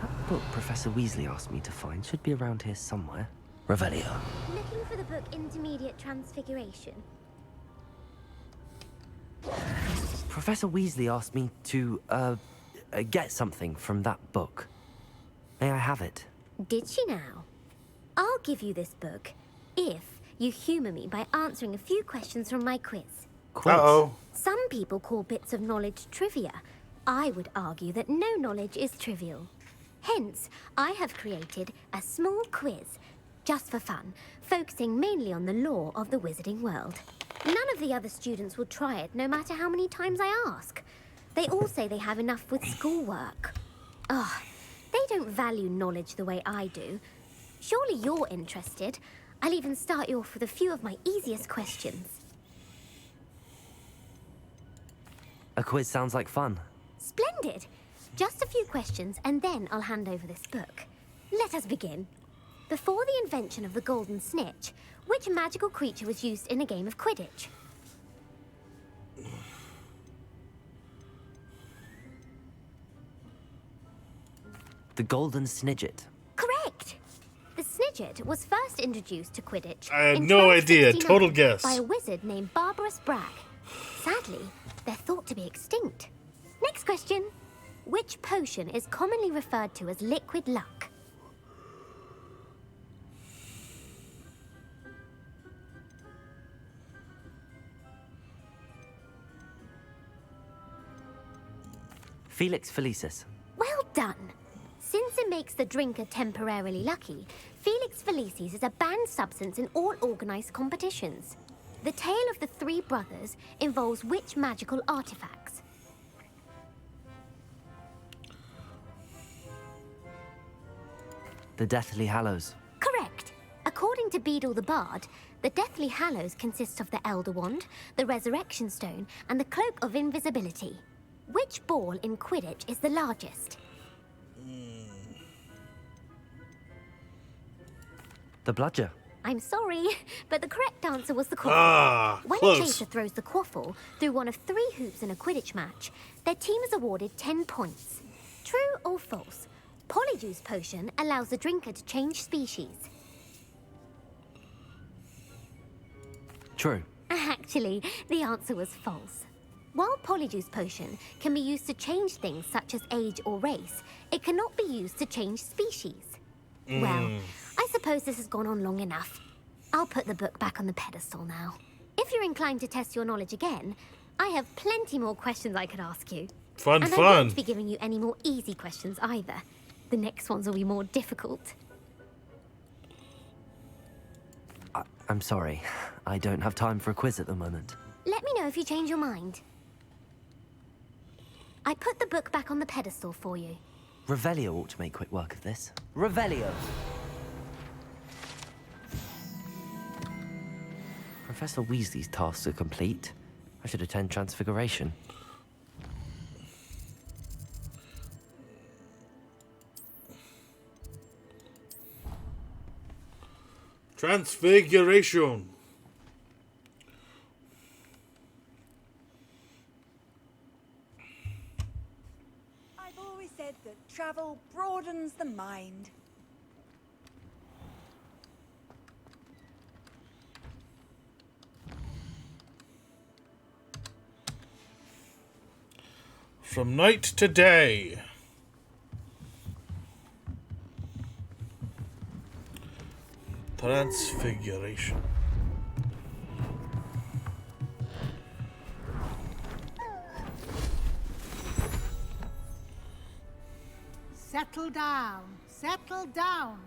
S3: That book Professor Weasley asked me to find should be around here somewhere. Revelio.
S12: Looking for the book Intermediate Transfiguration.
S3: Professor Weasley asked me to, get something from that book. May I have it?
S12: Did she now? I'll give you this book if you humor me by answering a few questions from my quiz.
S3: Quiz?
S1: Uh-oh.
S12: Some people call bits of knowledge trivia. I would argue that no knowledge is trivial. Hence, I have created a small quiz, just for fun, focusing mainly on the lore of the wizarding world. None of the other students will try it, no matter how many times I ask. They all say they have enough with schoolwork. Ugh, they don't value knowledge the way I do. Surely you're interested. I'll even start you off with a few of my easiest questions.
S3: A quiz sounds like fun.
S12: Splendid! Just a few questions, and then I'll hand over this book. Let us begin. Before the invention of the golden snitch, which magical creature was used in a game of Quidditch?
S3: The golden snidget.
S12: Correct! The snidget was first introduced to Quidditch
S1: I had
S12: in
S1: no idea.
S12: 1269
S1: Total guess.
S12: by a wizard named Barbarous Bragg. Sadly, they're thought to be extinct. Next question. Which potion is commonly referred to as liquid luck?
S3: Felix Felicis.
S12: Well done. Since it makes the drinker temporarily lucky, Felix Felicis is a banned substance in all organized competitions. The tale of the three brothers involves which magical artifacts?
S3: The Deathly Hallows.
S12: Correct. According to Beadle the Bard, the Deathly Hallows consists of the Elder Wand, the Resurrection Stone, and the Cloak of Invisibility. Which ball in Quidditch is the largest?
S3: The Bludger.
S12: I'm sorry, but the correct answer was the quaffle. When
S1: close.
S12: a chaser throws the quaffle through one of 3 hoops in a Quidditch match, their team is awarded 10 points. True or false? Polyjuice Potion allows the drinker to change species.
S3: True.
S12: Actually, the answer was false. While Polyjuice Potion can be used to change things such as age or race, it cannot be used to change species. Well, I suppose this has gone on long enough. I'll put the book back on the pedestal now. If you're inclined to test your knowledge again, I have plenty more questions I could ask you.
S1: Fun,
S12: and I
S1: fun.
S12: won't be giving you any more easy questions either. The next ones will be more difficult.
S3: I'm sorry. I don't have time for a quiz at the moment.
S12: Let me know if you change your mind. I put the book back on the pedestal for you.
S3: Revelio ought to make quick work of this. Revelio! Professor Weasley's tasks are complete. I should attend Transfiguration.
S1: Transfiguration.
S13: I've always said that travel broadens the mind.
S1: From night to day. Transfiguration.
S10: Settle down, settle down.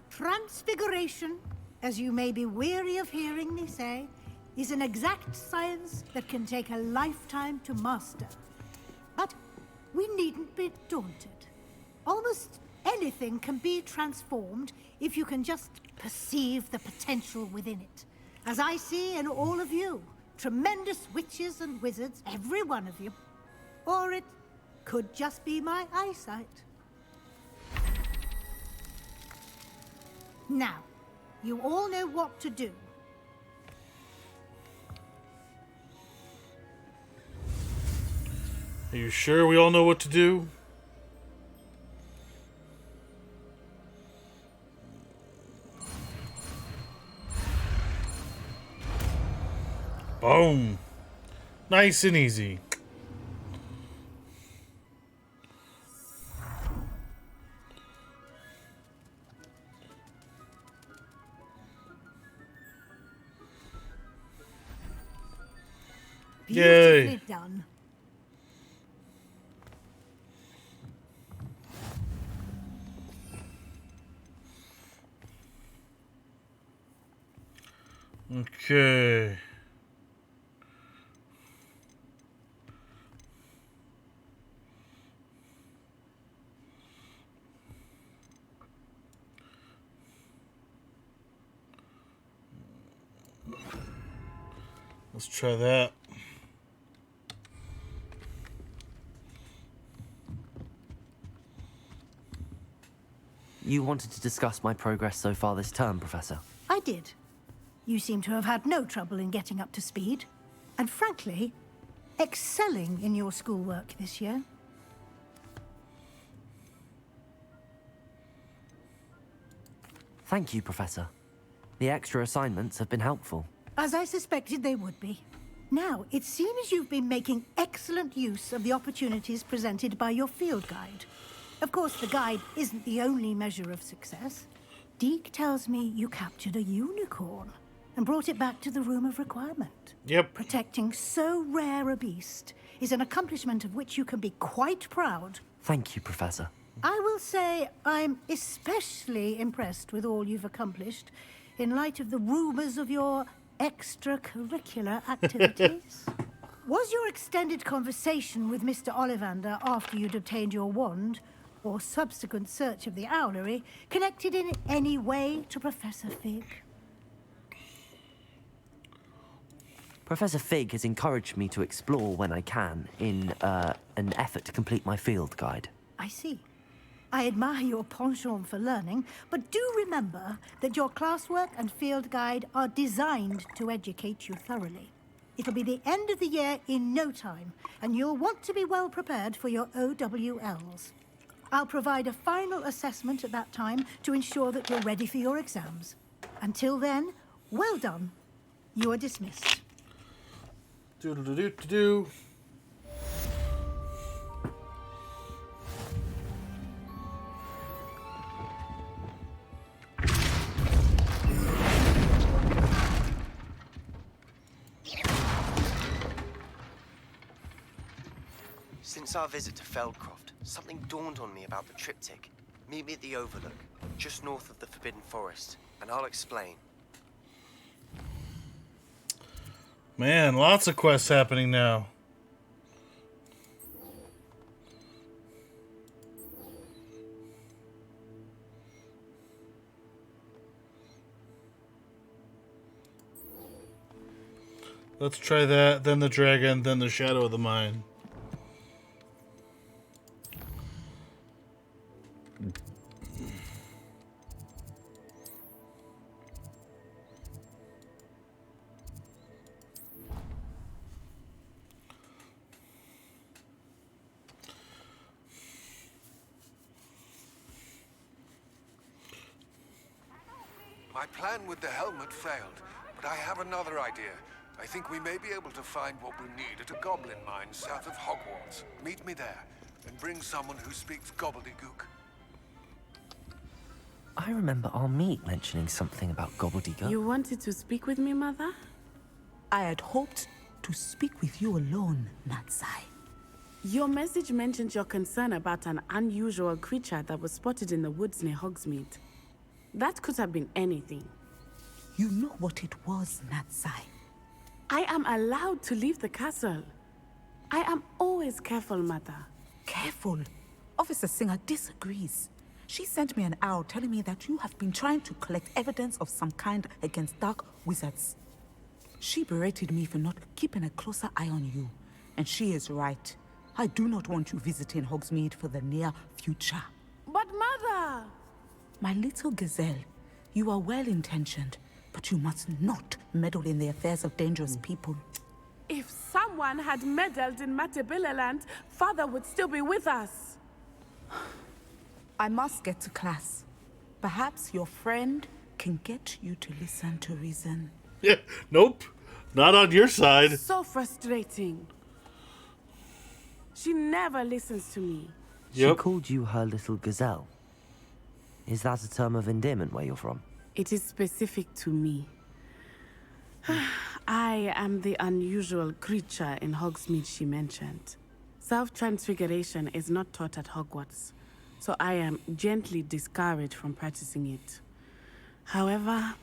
S10: Transfiguration, as you may be weary of hearing me say, is an exact science that can take a lifetime to master. But we needn't be daunted. Almost anything can be transformed if you can just perceive the potential within it. As I see in all of you, tremendous witches and wizards, every one of you. Or it could just be my eyesight. Now, you all know what to do.
S1: Are you sure we all know what to do? Boom. Nice and easy.
S10: Beautifully
S1: Yay.
S10: done.
S1: Okay. Let's try that.
S3: You wanted to discuss my progress so far this term, Professor.
S10: I did. You seem to have had no trouble in getting up to speed. And frankly, excelling in your schoolwork this year.
S3: Thank you, Professor. The extra assignments have been helpful.
S10: As I suspected they would be. Now, it seems you've been making excellent use of the opportunities presented by your field guide. Of course, the guide isn't the only measure of success. Deke tells me you captured a unicorn and brought it back to the Room of Requirement.
S1: Yep.
S10: Protecting so rare a beast is an accomplishment of which you can be quite proud.
S3: Thank you, Professor.
S10: I will say I'm especially impressed with all you've accomplished in light of the rumors of your extracurricular activities. Was your extended conversation with Mr. Ollivander after you'd obtained your wand, or subsequent search of the owlery, connected in any way to Professor Fig?
S3: Professor Fig has encouraged me to explore when I can in an effort to complete my field guide.
S10: I see. I admire your penchant for learning, but do remember that your classwork and field guide are designed to educate you thoroughly. It'll be the end of the year in no time, and you'll want to be well prepared for your OWLs. I'll provide a final assessment at that time to ensure that you're ready for your exams. Until then, well done. You are dismissed.
S1: Do-do-do-do-do-do.
S14: Since our visit to Feldcroft, something dawned on me about the triptych. Meet me at the Overlook, just north of the Forbidden Forest, and I'll explain.
S1: Man, lots of quests happening now. Let's try that, then the dragon, then the shadow of the mine.
S5: My plan with the helmet failed, but I have another idea. I think we may be able to find what we need at a goblin mine south of Hogwarts. Meet me there, and bring someone who speaks gobbledygook.
S3: I remember our meet mentioning something about gobbledygook.
S11: You wanted to speak with me, Mother?
S15: I had hoped to speak with you alone, Natsai.
S11: Your message mentioned your concern about an unusual creature that was spotted in the woods near Hogsmeade. That could have been anything.
S15: You know what it was, Natsai.
S11: I am allowed to leave the castle. I am always careful, Mother.
S15: Careful? Officer Singer disagrees. She sent me an owl telling me that you have been trying to collect evidence of some kind against dark wizards. She berated me for not keeping a closer eye on you. And she is right. I do not want you visiting Hogsmeade for the near future.
S11: But Mother!
S15: My little gazelle, you are well-intentioned, but you must not meddle in the affairs of dangerous people.
S11: If someone had meddled in Matabeleland, Father would still be with us.
S15: I must get to class. Perhaps your friend can get you to listen to reason.
S1: Yeah, nope. Not on your side.
S11: So frustrating. She never listens to me.
S3: She called you her little gazelle. Is that a term of endearment where you're from?
S11: It is specific to me. I am the unusual creature in Hogsmeade she mentioned. Self-transfiguration is not taught at Hogwarts, so I am gently discouraged from practicing it. However,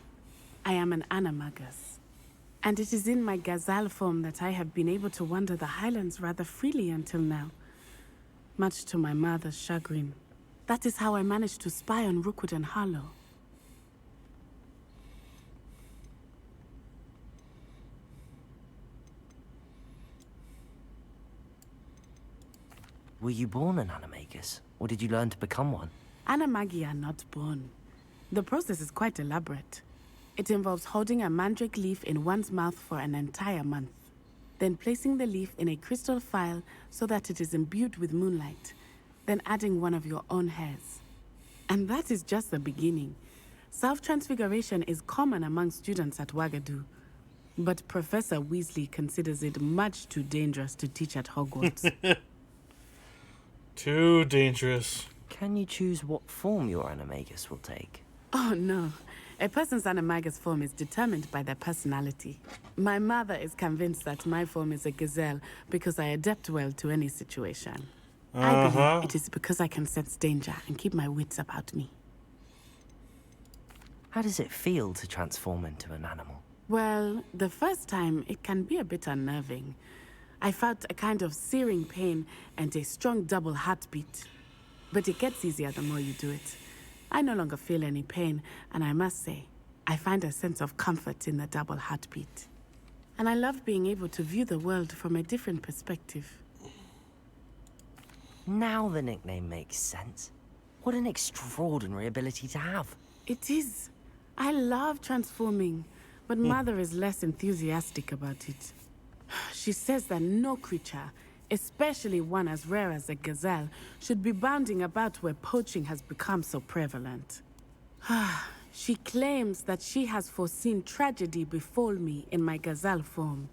S11: I am an animagus, and it is in my gazelle form that I have been able to wander the Highlands rather freely until now, much to my mother's chagrin. That is how I managed to spy on Rookwood and Harlow.
S3: Were you born an animagus, or did you learn to become one?
S11: Animagi are not born. The process is quite elaborate. It involves holding a mandrake leaf in one's mouth for an entire month, then placing the leaf in a crystal phial so that it is imbued with moonlight, then adding one of your own hairs. And that is just the beginning. Self-transfiguration is common among students at Wagadu, but Professor Weasley considers it much too dangerous to teach at Hogwarts.
S1: Too dangerous.
S3: Can you choose what form your animagus will take?
S11: Oh no. A person's animagus form is determined by their personality. My mother is convinced that my form is a gazelle because I adapt well to any situation. I believe it is because I can sense danger and keep my wits about me.
S3: How does it feel to transform into an animal?
S11: Well, the first time it can be a bit unnerving. I felt a kind of searing pain and a strong double heartbeat. But it gets easier the more you do it. I no longer feel any pain, and I must say, I find a sense of comfort in the double heartbeat. And I love being able to view the world from a different perspective.
S3: Now the nickname makes sense. What an extraordinary ability to have.
S11: It is. I love transforming, but Mother is less enthusiastic about it. She says that no creature, especially one as rare as a gazelle, should be bounding about where poaching has become so prevalent. She claims that she has foreseen tragedy befall me in my gazelle form.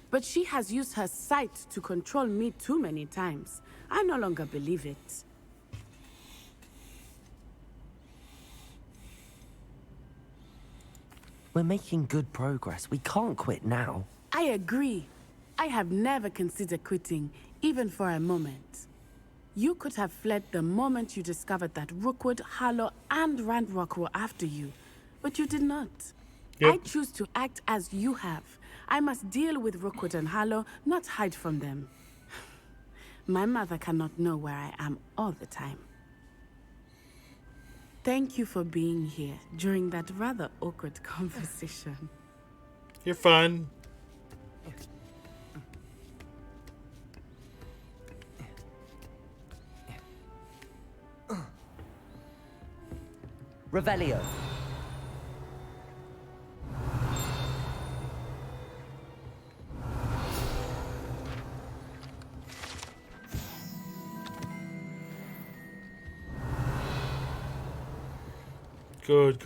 S11: But she has used her sight to control me too many times. I no longer believe it.
S3: We're making good progress. We can't quit now.
S11: I agree. I have never considered quitting, even for a moment. You could have fled the moment you discovered that Rookwood, Harlow, and Ranrock were after you, but you did not.
S1: Yep.
S11: I choose to act as you have. I must deal with Rookwood and Harlow, not hide from them. My mother cannot know where I am all the time. Thank you for being here during that rather awkward conversation.
S1: You're fine.
S3: Revelio.
S1: Good.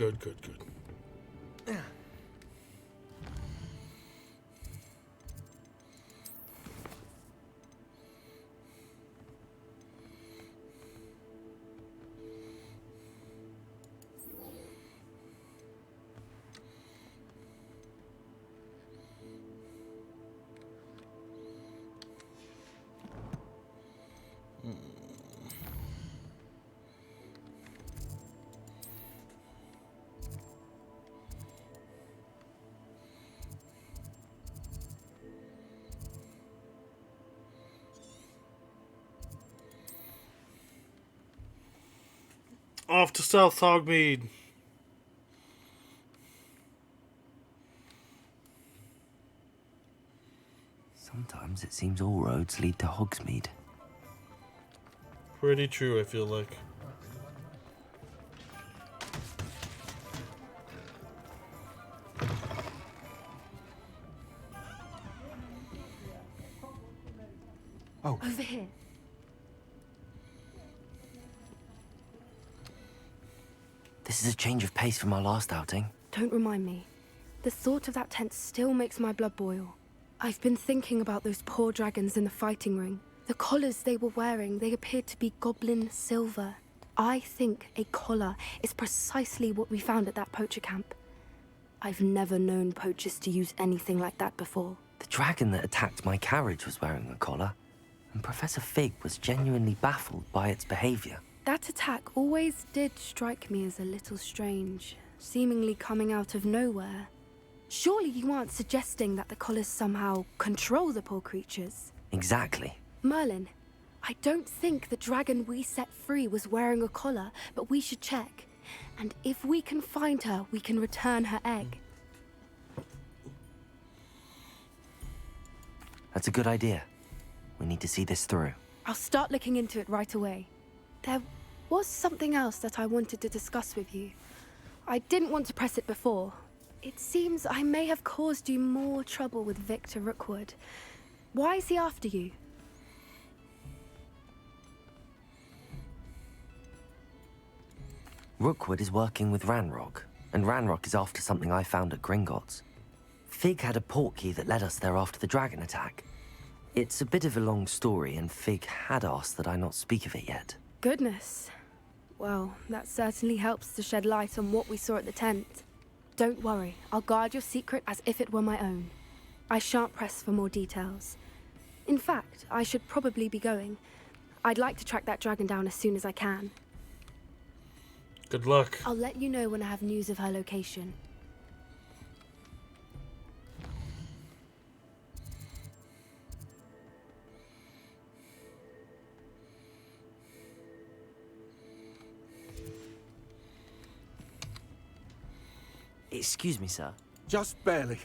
S1: Off to South Hogmeade.
S3: Sometimes it seems all roads lead to Hogsmeade.
S1: Pretty true, I feel like.
S3: Oh.
S4: Over here.
S3: This is a change of pace from our last outing.
S4: Don't remind me. The thought of that tent still makes my blood boil. I've been thinking about those poor dragons in the fighting ring. The collars they were wearing, they appeared to be goblin silver. I think a collar is precisely what we found at that poacher camp. I've never known poachers to use anything like that before.
S3: The dragon that attacked my carriage was wearing a collar, and Professor Fig was genuinely baffled by its behavior.
S4: That attack always did strike me as a little strange, seemingly coming out of nowhere. Surely you aren't suggesting that the collars somehow control the poor creatures?
S3: Exactly.
S4: Merlin, I don't think the dragon we set free was wearing a collar, but we should check. And if we can find her, we can return her egg.
S3: That's a good idea. We need to see this through.
S4: I'll start looking into it right away. There was something else that I wanted to discuss with you. I didn't want to press it before. It seems I may have caused you more trouble with Victor Rookwood. Why is he after you?
S3: Rookwood is working with Ranrock, and Ranrock is after something I found at Gringotts. Fig had a portkey that led us there after the dragon attack. It's a bit of a long story, and Fig had asked that I not speak of it yet.
S4: Goodness. Well, that certainly helps to shed light on what we saw at the tent. Don't worry, I'll guard your secret as if it were my own. I shan't press for more details. In fact, I should probably be going. I'd like to track that dragon down as soon as I can.
S1: Good luck.
S4: I'll let you know when I have news of her location.
S3: Excuse me, sir.
S5: Just barely.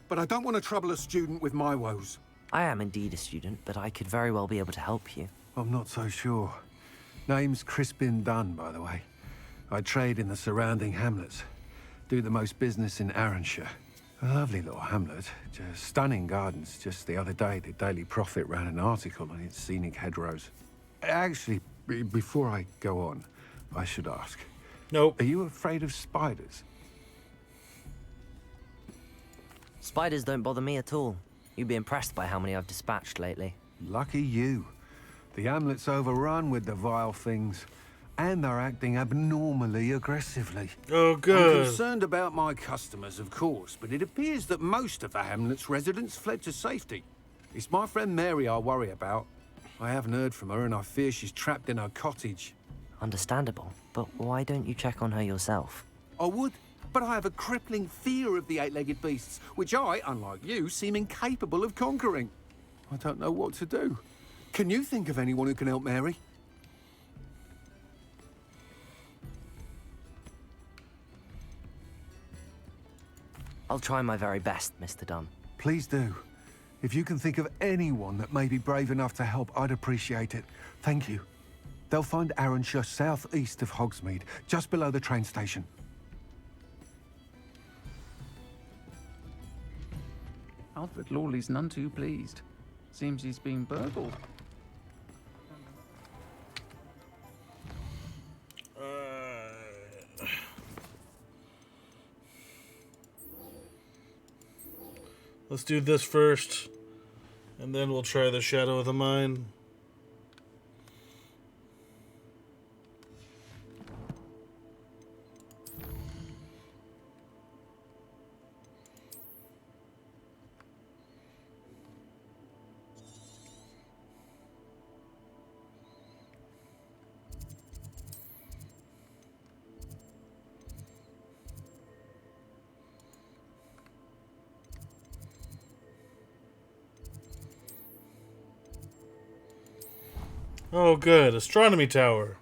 S5: But I don't want to trouble a student with my woes.
S3: I am indeed a student, but I could very well be able to help you.
S5: I'm not so sure. Name's Crispin Dunn, by the way. I trade in the surrounding hamlets. Do the most business in Arranshire. A lovely little hamlet. Just stunning gardens. Just the other day, the Daily Prophet ran an article on its scenic hedgerows. Actually, before I go on, I should ask.
S1: Nope.
S5: Are you afraid of spiders?
S3: Spiders don't bother me at all. You'd be impressed by how many I've dispatched lately.
S5: Lucky you. The hamlet's overrun with the vile things, and they're acting abnormally aggressively.
S1: Oh, good.
S5: I'm concerned about my customers, of course, but it appears that most of the hamlet's residents fled to safety. It's my friend Mary I worry about. I haven't heard from her, and I fear she's trapped in her cottage.
S3: Understandable, but why don't you check on her yourself?
S5: I would, but I have a crippling fear of the eight-legged beasts, which I, unlike you, seem incapable of conquering. I don't know what to do. Can you think of anyone who can help Mary?
S3: I'll try my very best, Mr. Dunn.
S5: Please do. If you can think of anyone that may be brave enough to help, I'd appreciate it. Thank you. They'll find Arranshire southeast of Hogsmeade, just below the train station.
S16: Alfred Lawley's none too pleased. Seems he's been burgled.
S1: Let's do this first, and then we'll try the Shadow of the Mind. Oh, good. Astronomy Tower.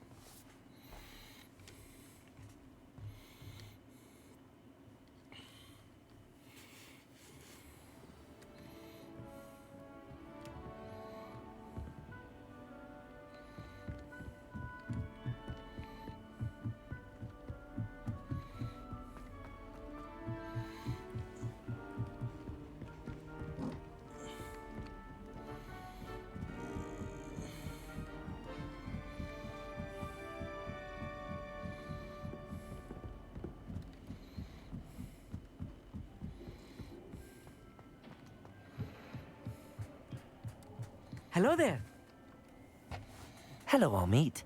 S3: Hello there. Hello, Armeet.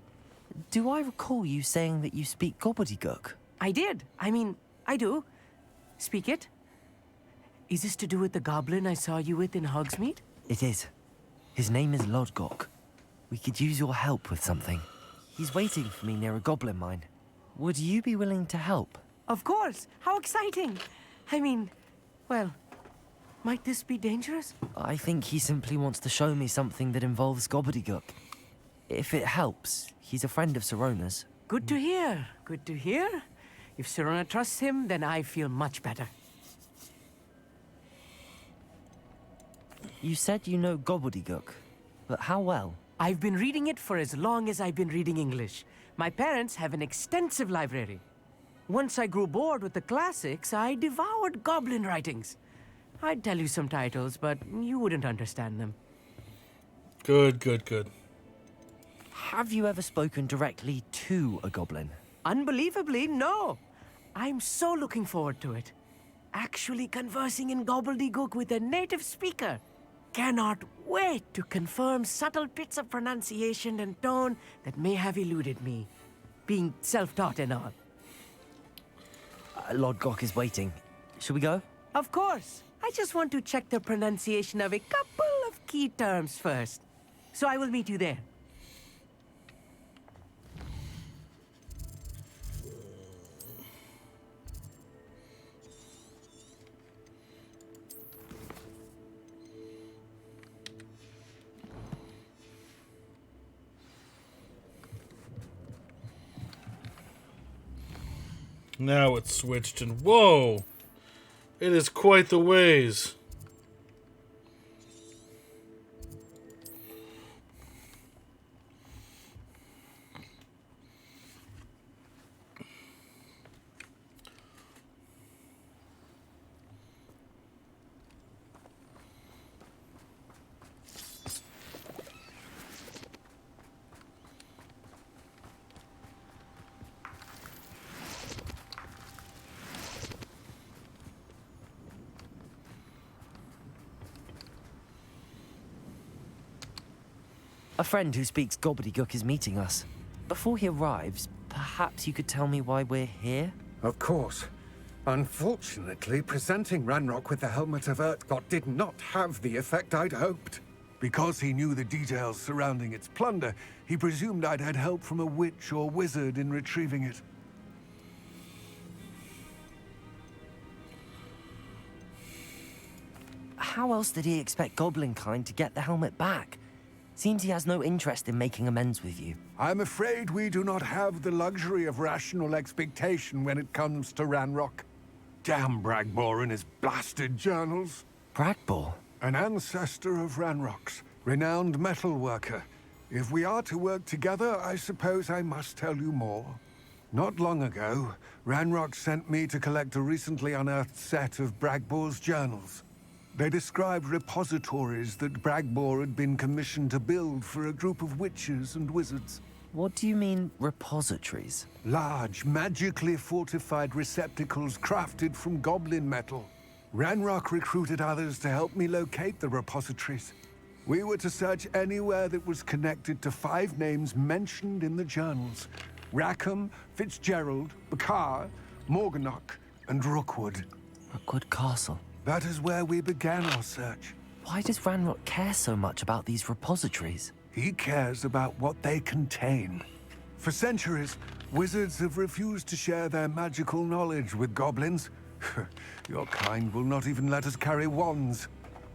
S3: Do I recall you saying that you speak gobbledygook?
S17: I did. I mean, I do. Speak it. Is this to do with the goblin I saw you with in Hogsmeade?
S3: It is. His name is Lodgok. We could use your help with something. He's waiting for me near a goblin mine. Would you be willing to help?
S17: Of course. How exciting. I mean, well, might this be dangerous?
S3: I think he simply wants to show me something that involves gobbledygook. If it helps, he's a friend of Sirona's.
S17: Good to hear. Good to hear. If Sirona trusts him, then I feel much better.
S3: You said you know gobbledygook, but how well?
S17: I've been reading it for as long as I've been reading English. My parents have an extensive library. Once I grew bored with the classics, I devoured goblin writings. I'd tell you some titles, but you wouldn't understand them.
S1: Good, good, good.
S3: Have you ever spoken directly to a goblin?
S17: Unbelievably, no. I'm so looking forward to it. Actually conversing in gobbledygook with a native speaker. Cannot wait to confirm subtle bits of pronunciation and tone that may have eluded me, being self-taught and all.
S3: Lord Gok is waiting. Shall we go?
S17: Of course. I just want to check the pronunciation of a couple of key terms first. So I will meet you there.
S1: Now it's switched, and whoa! It is quite the ways.
S3: A friend who speaks gobbledygook is meeting us. Before he arrives, perhaps you could tell me why we're here?
S5: Of course. Unfortunately, presenting Ranrock with the Helmet of Urtkot did not have the effect I'd hoped. Because he knew the details surrounding its plunder, he presumed I'd had help from a witch or wizard in retrieving it.
S3: How else did he expect Goblinkind to get the helmet back? Seems he has no interest in making amends with you.
S5: I'm afraid we do not have the luxury of rational expectation when it comes to Ranrock. Damn Bragbor and his blasted journals.
S3: Bragbor?
S5: An ancestor of Ranrock's, renowned metal worker. If we are to work together, I suppose I must tell you more. Not long ago, Ranrock sent me to collect a recently unearthed set of Bragbor's journals. They described repositories that Bragbor had been commissioned to build for a group of witches and wizards.
S3: What do you mean, repositories?
S5: Large, magically fortified receptacles crafted from goblin metal. Ranrock recruited others to help me locate the repositories. We were to search anywhere that was connected to 5 names mentioned in the journals. Rackham, Fitzgerald, Bakar, Morganach, and Rookwood.
S3: Rookwood Castle.
S5: That is where we began our search.
S3: Why does Ranrock care so much about these repositories?
S5: He cares about what they contain. For centuries, wizards have refused to share their magical knowledge with goblins. Your kind will not even let us carry wands.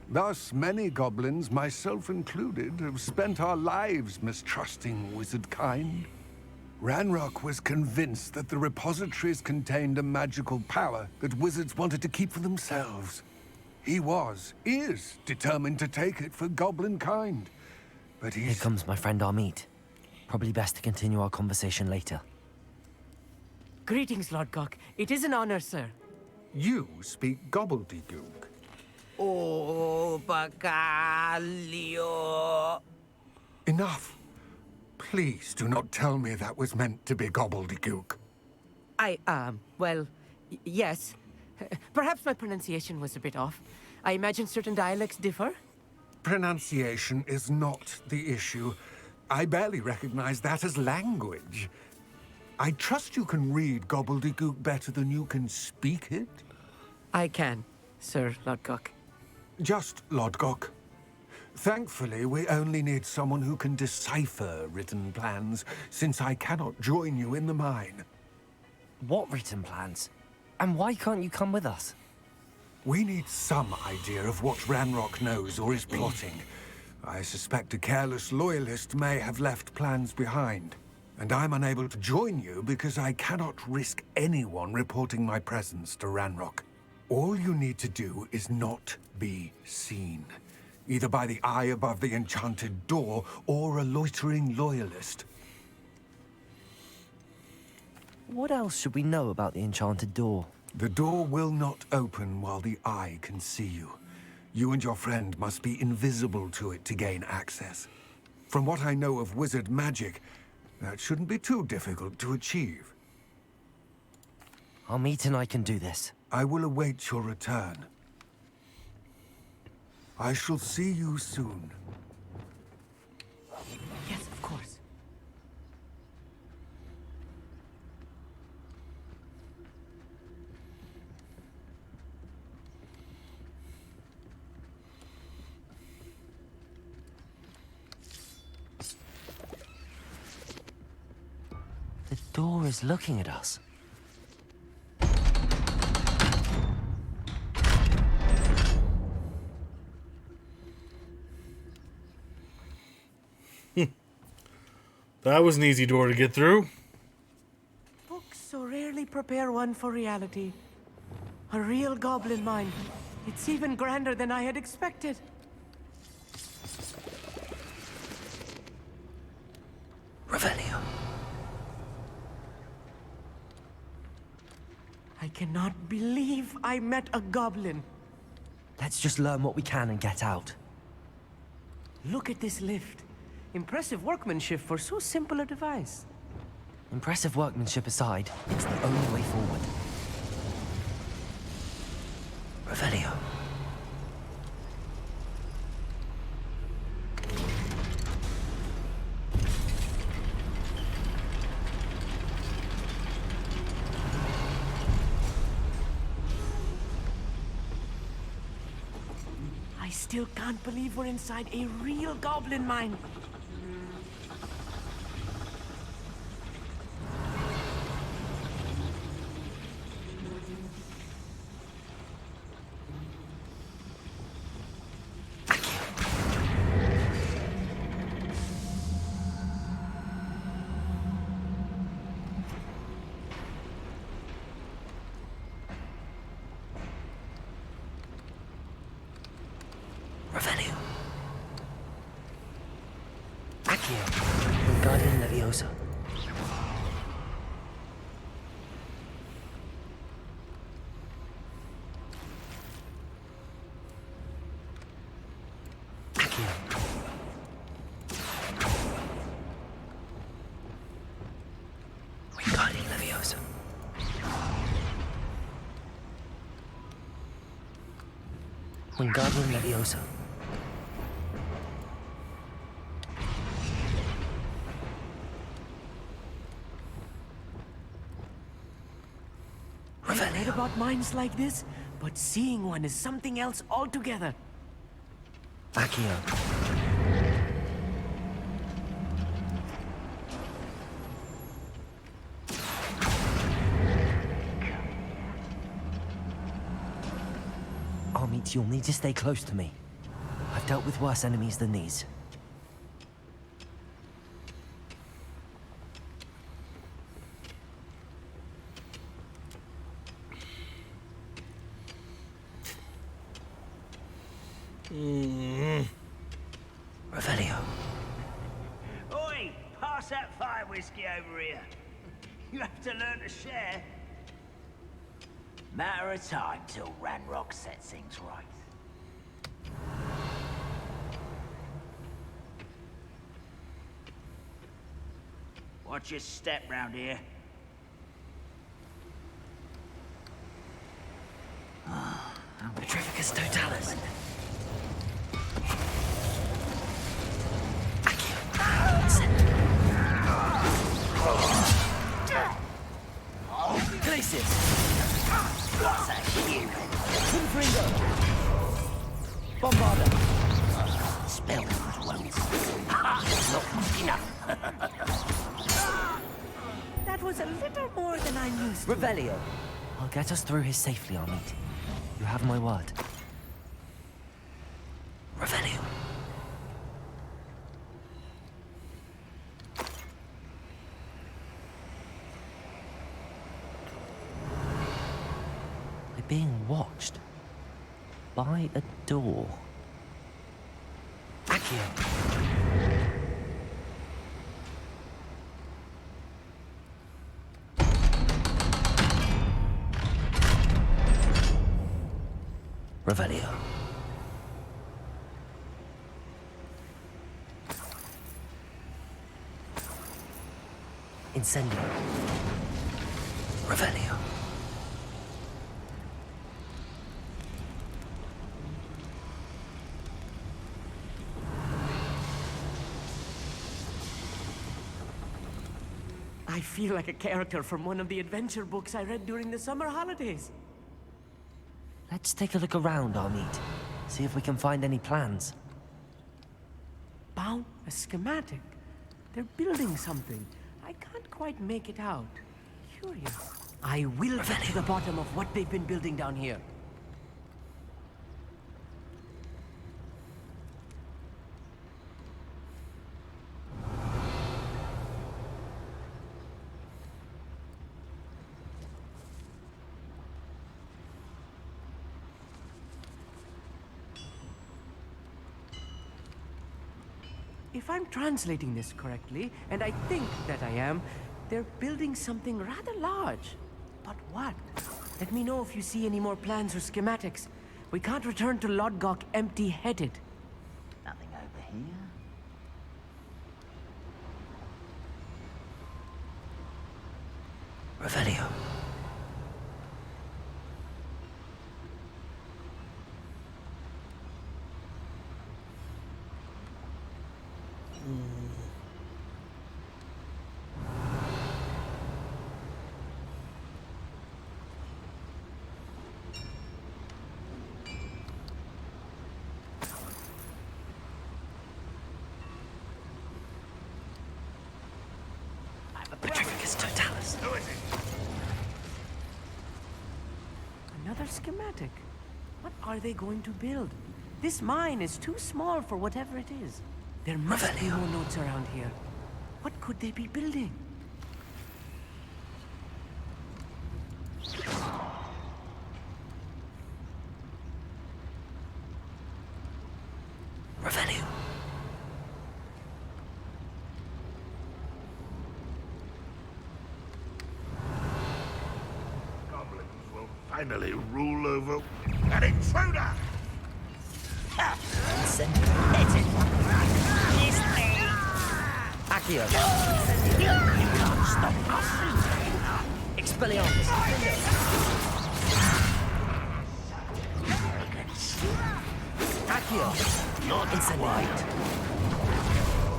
S5: Thus, many goblins, myself included, have spent our lives mistrusting wizard kind. Ranrock was convinced that the repositories contained a magical power that wizards wanted to keep for themselves. He is determined to take it for goblin kind. But
S3: Here comes my friend Amit. Probably best to continue our conversation later.
S17: Greetings, Lord Gok. It is an honor, sir.
S5: You speak gobbledygook.
S15: Oh, Bacalio.
S5: Enough. Please do not tell me that was meant to be gobbledygook.
S17: Well, yes. Perhaps my pronunciation was a bit off. I imagine certain dialects differ?
S5: Pronunciation is not the issue. I barely recognize that as language. I trust you can read gobbledygook better than you can speak it?
S17: I can, Sir Lord Gok.
S5: Just Lord Gok. Thankfully, we only need someone who can decipher written plans, since I cannot join you in the mine.
S3: What written plans? And why can't you come with us?
S5: We need some idea of what Ranrock knows or is plotting. I suspect a careless loyalist may have left plans behind. And I'm unable to join you because I cannot risk anyone reporting my presence to Ranrock. All you need to do is not be seen. Either by the eye above the enchanted door, or a loitering loyalist.
S3: What else should we know about the enchanted door?
S5: The door will not open while the eye can see you. You and your friend must be invisible to it to gain access. From what I know of wizard magic, that shouldn't be too difficult to achieve.
S3: Amit and I can do this.
S5: I will await your return. I shall see you soon.
S17: Yes, of course.
S3: The door is looking at us.
S1: That was an easy door to get through.
S17: Books so rarely prepare one for reality. A real goblin mine. It's even grander than I had expected.
S3: Revelio.
S17: I cannot believe I met a goblin.
S3: Let's just learn what we can and get out.
S17: Look at this lift. Impressive workmanship for so simple a device.
S3: Impressive workmanship aside, it's the only way forward. Revelio.
S17: I still can't believe we're inside a real goblin mine.
S3: Revelio. Accio. Wingardium Leviosa. Accio. Wingardium Leviosa. Wingardium Leviosa.
S17: I've read about mines like this, but seeing one is something else altogether.
S3: Accio. Amit, you'll need to stay close to me. I've dealt with worse enemies than these. Revelio.
S8: Oi! Pass that fire whiskey over here. You have to learn to share. Matter of time till Ranrock sets things right. Watch your step round here.
S3: Petrificus Totalis. Glacius.
S8: What's that here?
S3: Confringo. Bombarda.
S8: Spell won't. Not enough.
S17: That was a little more than I'm used to.
S3: Revelio. I'll get us through here safely, Amit. You have my word. Revelio. We're being watched. By a door. Accio. Revelio. Incendio. Revelio.
S17: I feel like a character from one of the adventure books I read during the summer holidays.
S3: Let's take a look around, Armid. See if we can find any plans.
S17: Bow, a schematic. They're building something. I can't quite make it out. Curious. I will get to the bottom of what they've been building down here. If I'm translating this correctly, and I think that I am, they're building something rather large. But what? Let me know if you see any more plans or schematics. We can't return to Lodgok empty-headed.
S8: Nothing over here.
S3: Revelio. Petrificus totalis.
S9: Who is it?
S17: Another schematic. What are they going to build? This mine is too small for whatever it is. There must be more notes around here. What could they be building?
S3: Revelio.
S9: Goblins will finally rule over an intruder!
S8: Send it. Hit it. It's me.
S3: Accio.
S8: You can't stop us.
S3: Expelliarmus. Accio.
S8: Not
S3: Incendiate.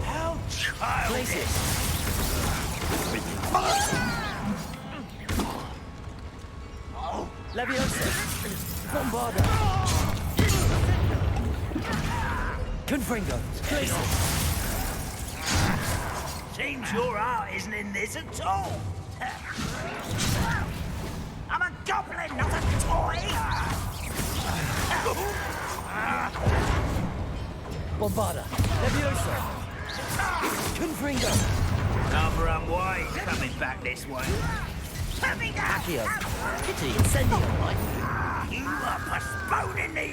S9: How childish!
S3: Places. Leviosa. Bombarda. Confringo. Places.
S8: Seems your heart isn't in this at all. I'm a goblin, not a toy.
S3: Bombarda. Leviosa. Confringo.
S8: Rather unwise coming back this way. Let me down!
S3: Accio. Kitty. Incendio.
S8: You are postponing the...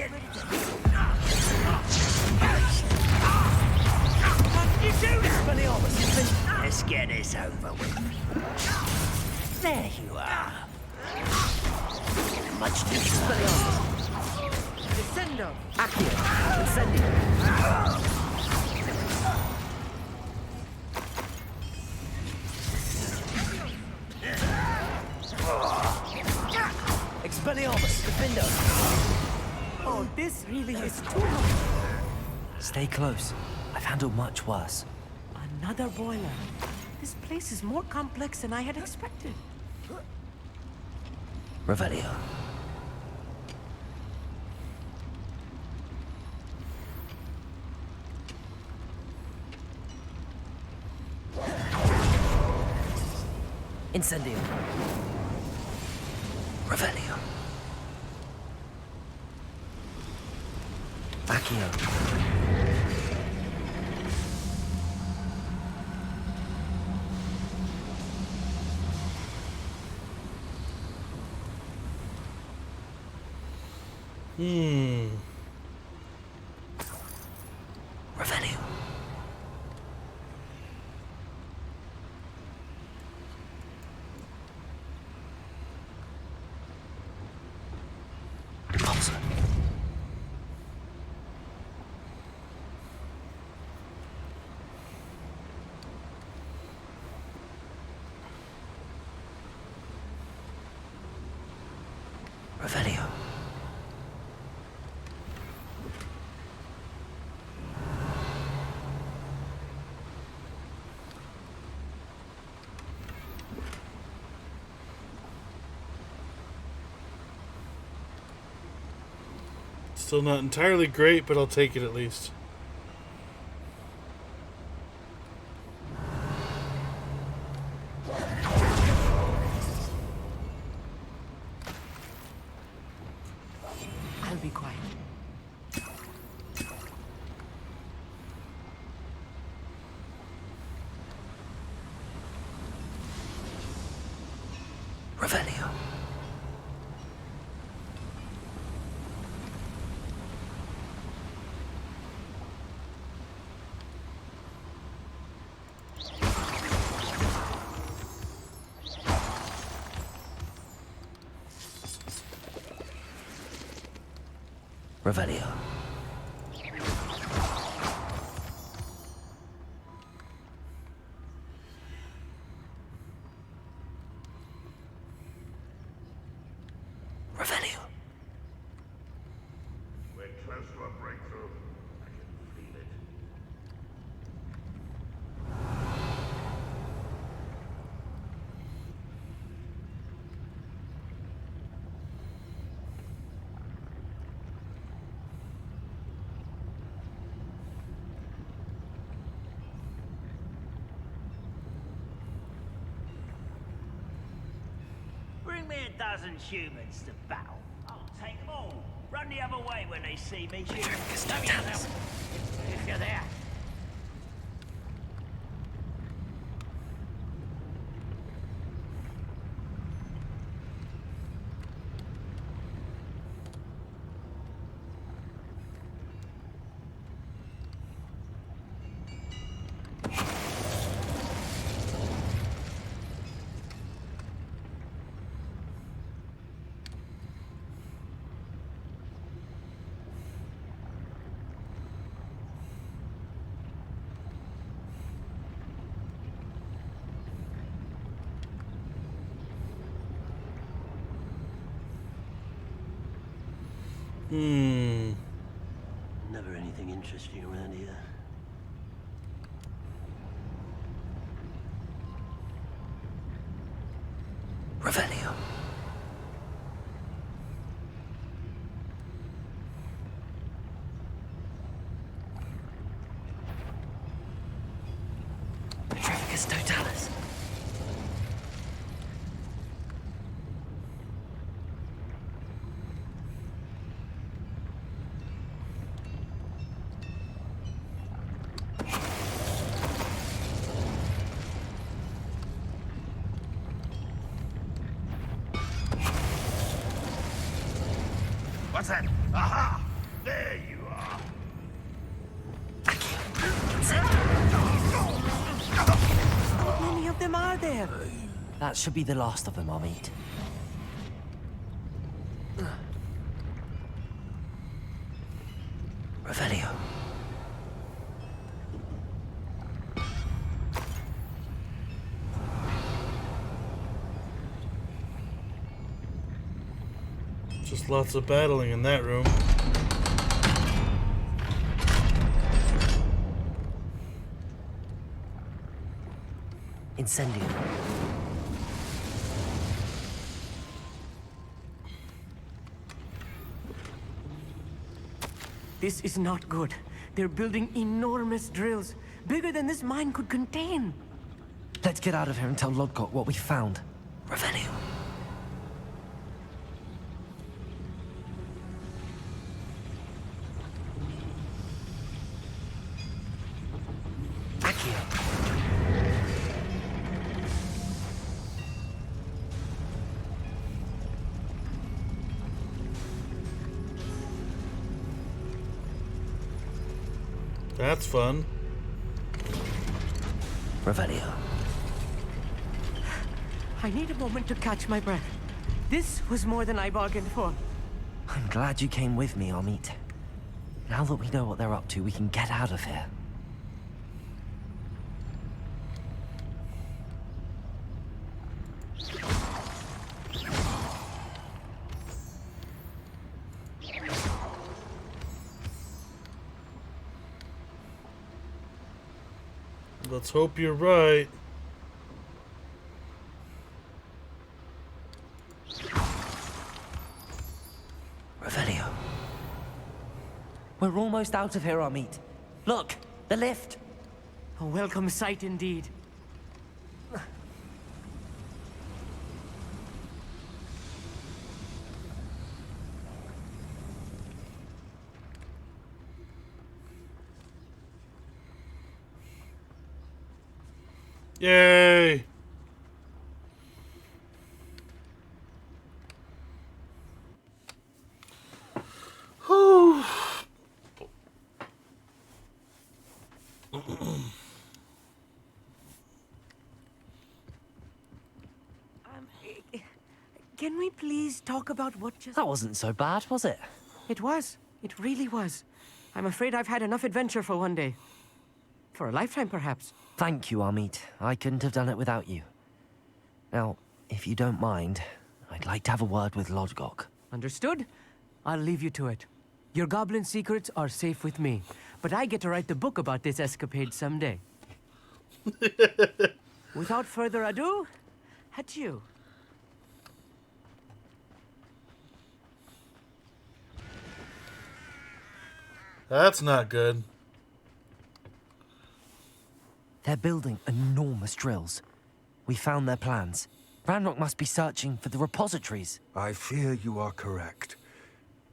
S8: You do this!
S3: Expelliarmus.
S8: Let's get this over with. There you are.
S3: Much too Expelliarmus.
S17: Descendo.
S3: Accio. Incendio. Expelliarmus. Defendo.
S17: Oh, this really is too much.
S3: Stay close. I've handled much worse.
S17: Another boiler. This place is more complex than I had expected.
S3: Revelio. Incendio. Revelio. Accio. Revelio. Pulsar. Revelio.
S1: Still not entirely great, but I'll take it at least.
S17: I'll be quiet.
S3: Revelio. Revelio. Revelio.
S9: We're close to a breakthrough. I can feel it.
S8: Bring me a dozen humans to battle. I'll take them all. Run the other way when they see me. Show yourself if you're there. Never anything interesting around here.
S3: Revelio. Petrificus totalis.
S9: What's that? Aha! There you are.
S17: How many of them are there?
S3: That should be the last of them I'll meet. Revelio.
S1: Just lots of battling in that room.
S3: Incendio.
S17: This is not good. They're building enormous drills, bigger than this mine could contain.
S3: Let's get out of here and tell Lodgott what we found. Revelio.
S1: That's fun.
S3: Revelio.
S17: I need a moment to catch my breath. This was more than I bargained for.
S3: I'm glad you came with me, Amit. Now that we know what they're up to, we can get out of here.
S1: Let's hope you're right.
S3: Revelio. We're almost out of here, Amit. Look, the lift.
S17: A welcome sight indeed.
S1: Yay! Whew.
S17: Can we please talk about what just...
S3: That wasn't so bad, was it?
S17: It was. It really was. I'm afraid I've had enough adventure for one day. For a lifetime, perhaps.
S3: Thank you, Amit. I couldn't have done it without you. Now, if you don't mind, I'd like to have a word with Lodgok.
S17: Understood? I'll leave you to it. Your goblin secrets are safe with me, but I get to write the book about this escapade someday. Without further ado, adieu.
S1: That's not good.
S3: They're building enormous drills. We found their plans. Ranrock must be searching for the repositories.
S5: I fear you are correct.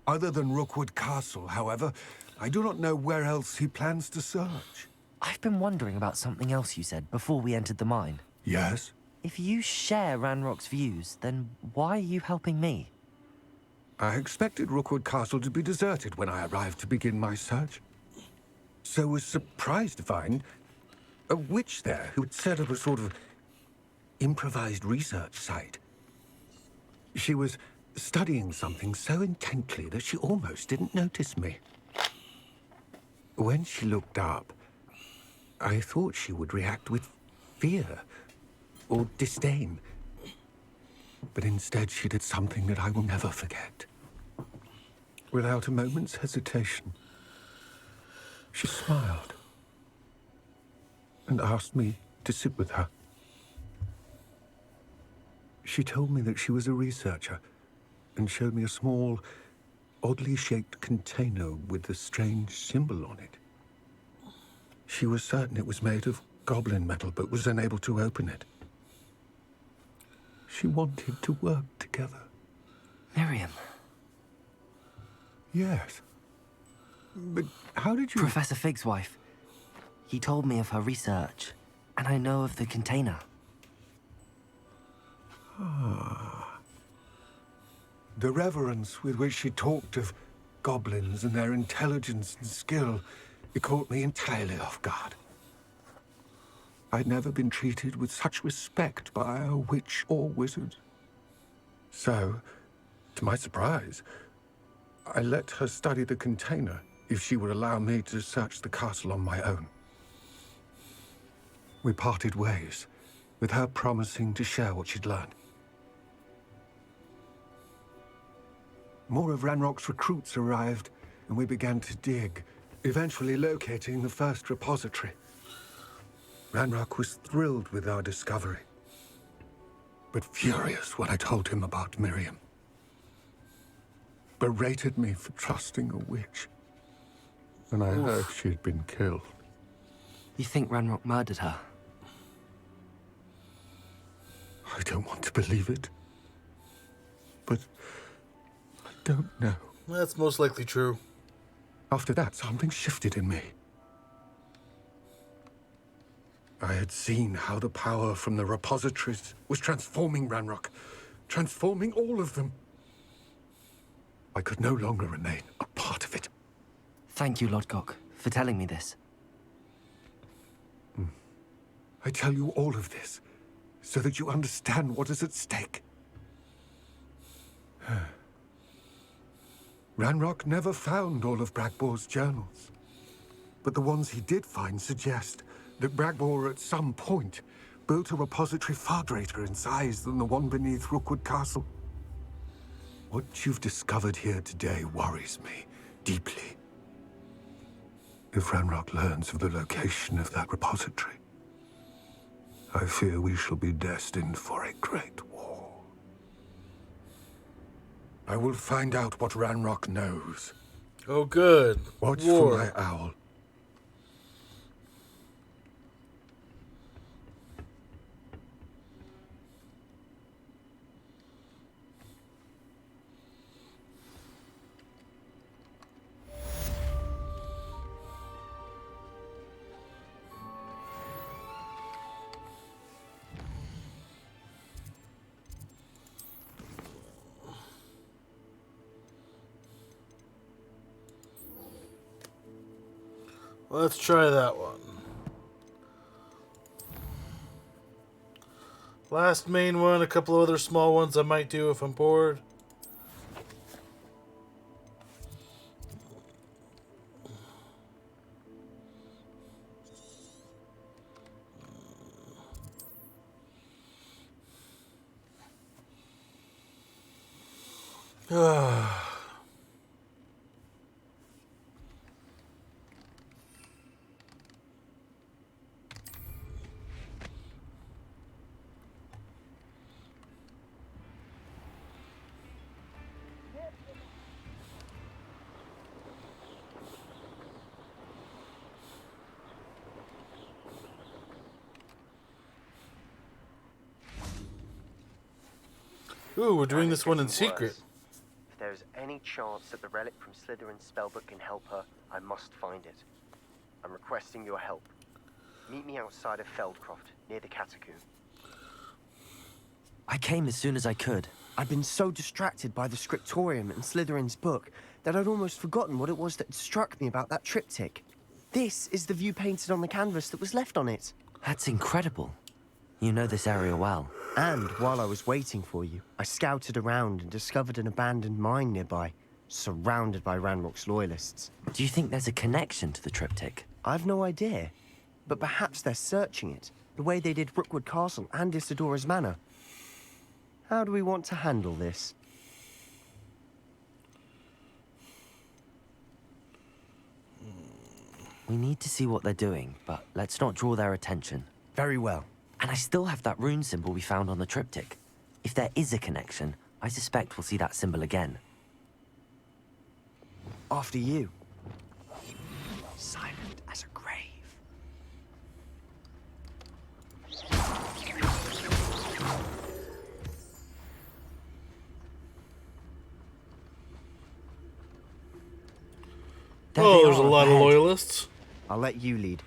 S5: Other than Rookwood Castle, however, I do not know where else he plans to search.
S3: I've been wondering about something else you said before we entered the mine.
S5: Yes?
S3: If you share Ranrock's views, then why are you helping me?
S5: I expected Rookwood Castle to be deserted when I arrived to begin my search. So was surprised to find a witch there who had set up a sort of improvised research site. She was studying something so intently that she almost didn't notice me. When she looked up, I thought she would react with fear or disdain. But instead she did something that I will never forget. Without a moment's hesitation, she smiled and asked me to sit with her. She told me that she was a researcher and showed me a small, oddly shaped container with a strange symbol on it. She was certain it was made of goblin metal, but was unable to open it. She wanted to work together.
S3: Miriam.
S5: Yes. But how did you...
S3: Professor Fig's wife. He told me of her research, and I know of the container.
S5: Ah. The reverence with which she talked of goblins and their intelligence and skill, it caught me entirely off guard. I'd never been treated with such respect by a witch or wizard. So, to my surprise, I let her study the container if she would allow me to search the castle on my own. We parted ways, with her promising to share what she'd learned. More of Ranrock's recruits arrived, and we began to dig, eventually locating the first repository. Ranrock was thrilled with our discovery, but furious when I told him about Miriam. Berated me for trusting a witch, and I heard she'd been killed.
S3: You think Ranrock murdered her?
S5: I don't want to believe it, but I don't know.
S1: That's most likely true.
S5: After that, something shifted in me. I had seen how the power from the repositories was transforming Ranrock, transforming all of them. I could no longer remain a part of it.
S3: Thank you, Lodgok, for telling me this.
S5: I tell you all of this so that you understand what is at stake. Ranrock never found all of Bragbor's journals, but the ones he did find suggest that Bragbor at some point built a repository far greater in size than the one beneath Rookwood Castle. What you've discovered here today worries me deeply. If Ranrock learns of the location of that repository, I fear we shall be destined for a great war. I will find out what Ranrock knows.
S1: Oh, good.
S5: Watch
S1: War.
S5: for my owl.
S1: Let's try that one. Last main one, a couple of other small ones I might do if I'm bored. Ooh, we're doing this one in secret.
S14: If there's any chance that the relic from Slytherin's spellbook can help her, I must find it. I'm requesting your help. Meet me outside of Feldcroft, near the Catacomb.
S3: I came as soon as I could.
S14: I'd been so distracted by the scriptorium and Slytherin's book that I'd almost forgotten what it was that struck me about that triptych. This is the view painted on the canvas that was left on it.
S3: That's incredible. You know this area well.
S14: And while I was waiting for you, I scouted around and discovered an abandoned mine nearby, surrounded by Ranrock's loyalists.
S3: Do you think there's a connection to the triptych?
S14: I've no idea, but perhaps they're searching it, the way they did Rookwood Castle and Isidora's Manor. How do we want to handle this?
S3: We need to see what they're doing, but let's not draw their attention.
S14: Very well.
S3: And I still have that rune symbol we found on the triptych. If there is a connection, I suspect we'll see that symbol again.
S14: After you.
S3: Silent as a grave.
S1: Oh, there's a lot of loyalists.
S14: I'll let you lead.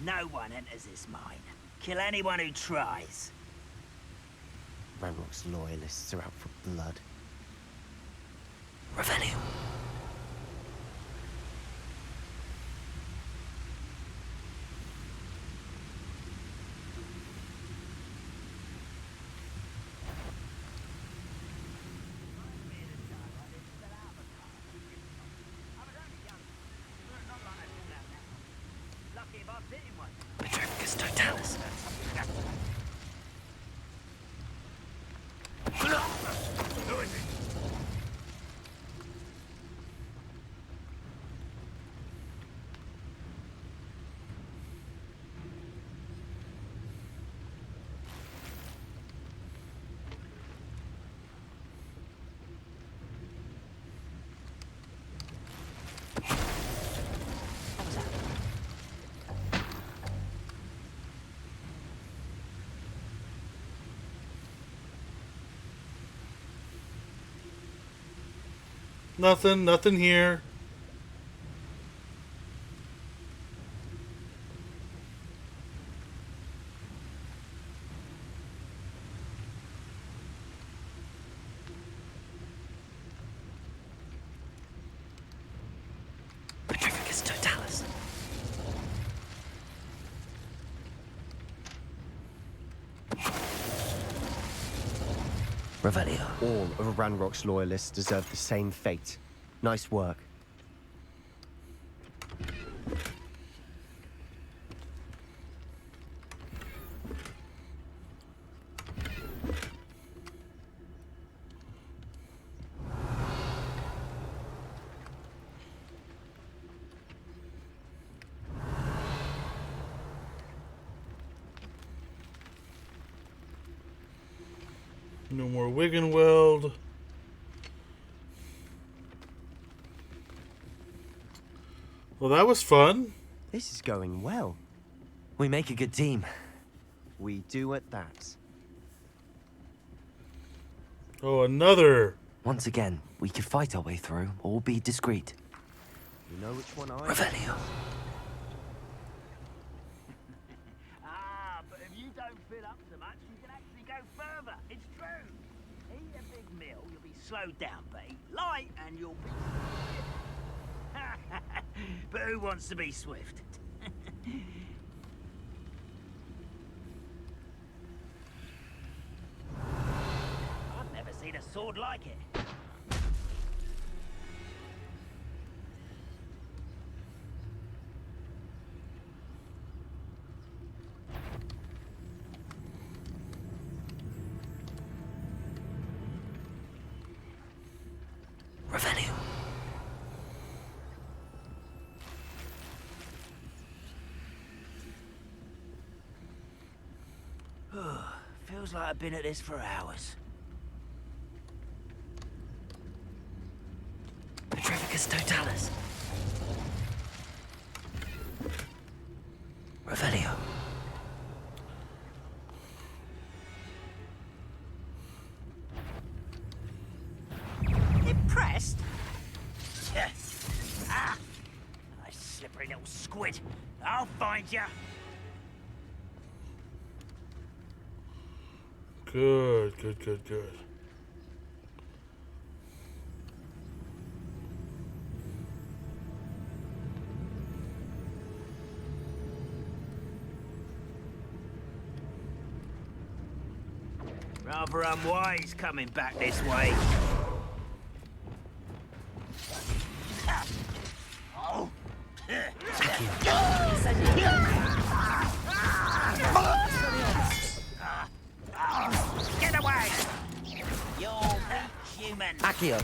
S8: No one enters this mine. Kill anyone who tries.
S14: Ranrock's loyalists are out for blood.
S3: Revelio. Petrificus totalis.
S1: Nothing here.
S3: Petrificus totalis. Revelio.
S14: All of Ranrock's loyalists deserve the same fate. Nice work.
S1: No more Wiggenweld. Well, that was fun.
S14: This is going well.
S3: We make a good team.
S14: We do at that.
S1: Oh, another.
S3: Once again, we could fight our way through or be discreet.
S14: You know which one I...
S3: Revelio.
S8: But if you don't fill up so much, you can actually go further. It's true. Eat a big meal, you'll be slowed down, but eat light and you'll be... But who wants to be swift? I've never seen a sword like it.
S3: Revelio.
S8: Feels like I've been at this for hours.
S3: Petrificus totalis. Revelio.
S8: Impressed? Ah! You slippery little squid. I'll find you.
S1: Good, good, good, good.
S8: Rather unwise coming back this way. Oh. Get away! You're weak human.
S3: Accio.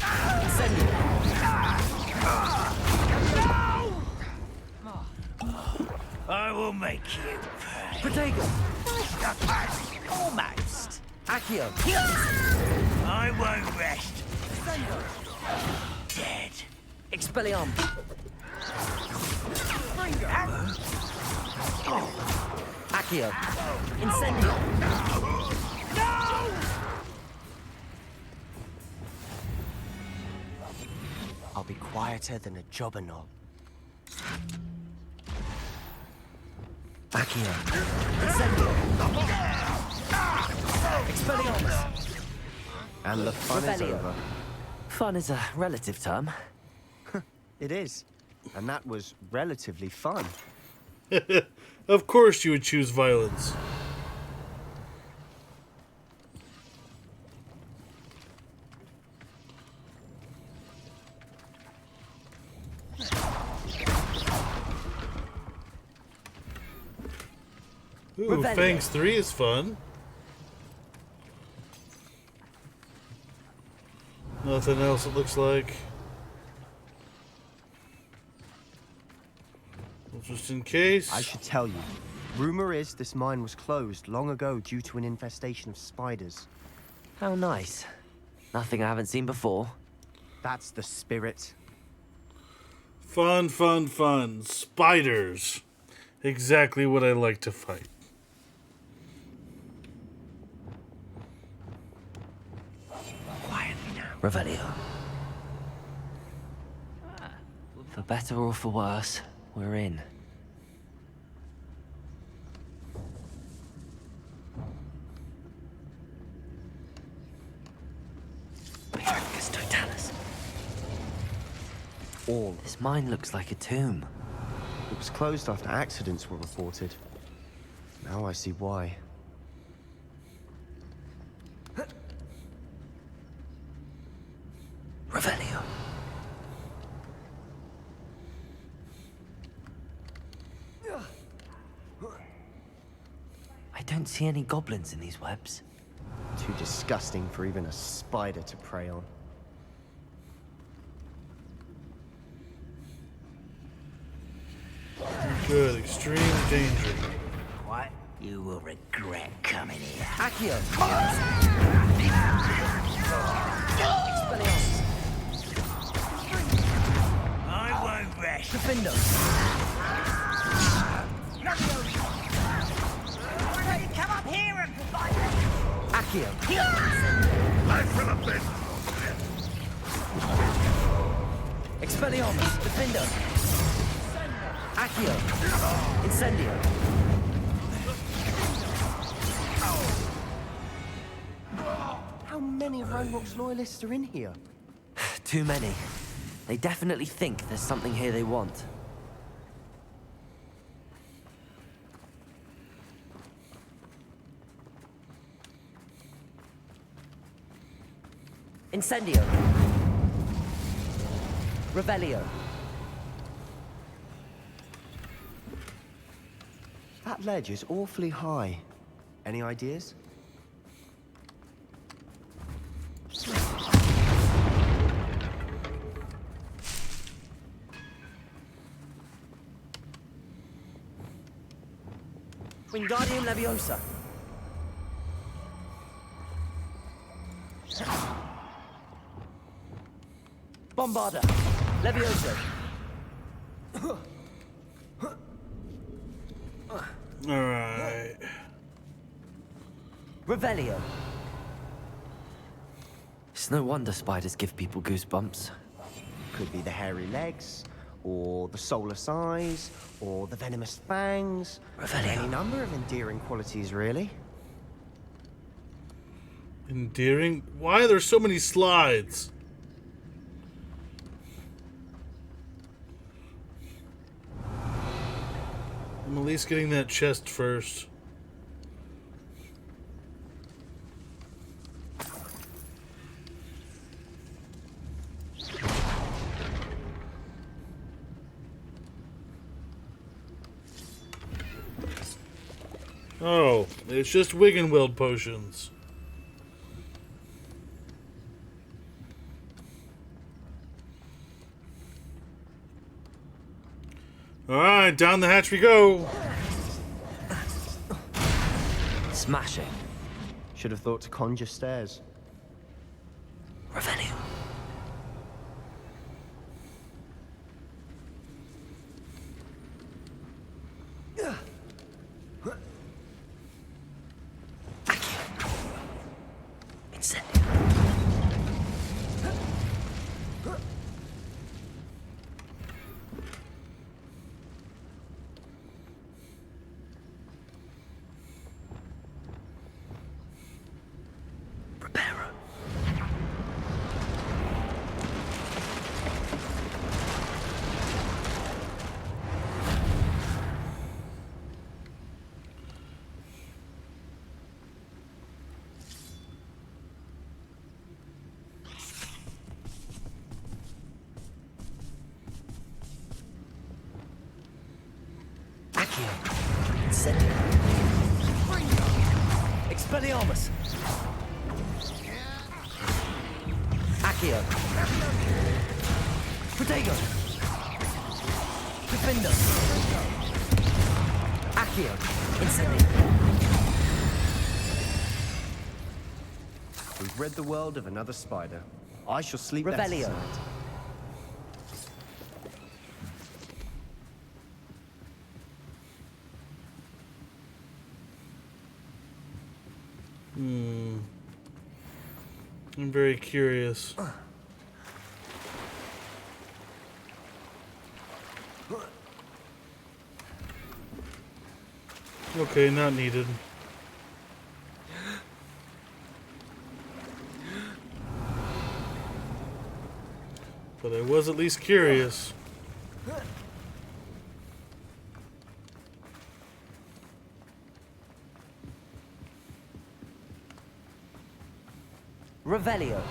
S8: I will make you pay.
S3: Protego.
S8: Almost.
S3: Accio.
S8: I won't rest. Dead.
S3: Expelliarm. Accio. Incendio.
S14: I'll be quieter than a jobberknoll.
S3: Accio. Incendio. Expelliarmus.
S14: And the fun is
S3: Revelio.
S14: over.
S3: Fun is a relative term.
S14: It is. And that was relatively fun.
S1: Of course you would choose violence. Ooh,
S3: Revelio.
S1: Fangs 3 is fun. Nothing else it looks like. Well, just in case.
S14: I should tell you. Rumor is this mine was closed long ago due to an infestation of spiders.
S3: How nice. Nothing I haven't seen before.
S14: That's the spirit.
S1: Fun, fun, fun. Spiders. Exactly what I like to fight.
S3: Quietly now. Revelio. For better or for worse, we're in. Petrificus totalis.
S14: All.
S3: This mine looks like a tomb.
S14: It was closed after accidents were reported. Now I see why.
S3: Revelio. I don't see any goblins in these webs.
S14: Too disgusting for even a spider to prey on.
S1: Good, extreme danger.
S8: Quiet. You will regret coming here.
S17: Accio!
S8: I won't rest.
S17: Defendo!
S8: Why don't you come up here and fight me?
S17: Accio!
S9: Life for the bit.
S17: Expelliarmus! Defendo! Accio! Incendio!
S14: How many Ranrock's loyalists are in here?
S3: Too many. They definitely think there's something here they want. Incendio! Revelio!
S14: That ledge is awfully high. Any ideas?
S3: Wingardium Leviosa! Bombarda! Leviosa!
S1: Alright.
S3: Revelio! It's no wonder spiders give people goosebumps.
S14: Could be the hairy legs, or the soulless eyes, or the venomous fangs.
S3: Revelio.
S14: Any number of endearing qualities, really.
S1: Endearing? Why are there so many slides? I'm at least getting that chest first. Oh, it's just Wiggenweld potions. Alright, down the hatch we go.
S3: Smashing.
S14: Should have thought to conjure stairs.
S3: Revelio. Incendio. Expelliarmus. Accio. Protego. Defendo. Accio. Incendio.
S14: We've rid the world of another spider. I shall sleep
S3: Revelio.
S14: better tonight.
S1: I'm very curious. Okay, not needed. But I was at least curious.
S3: Revelio.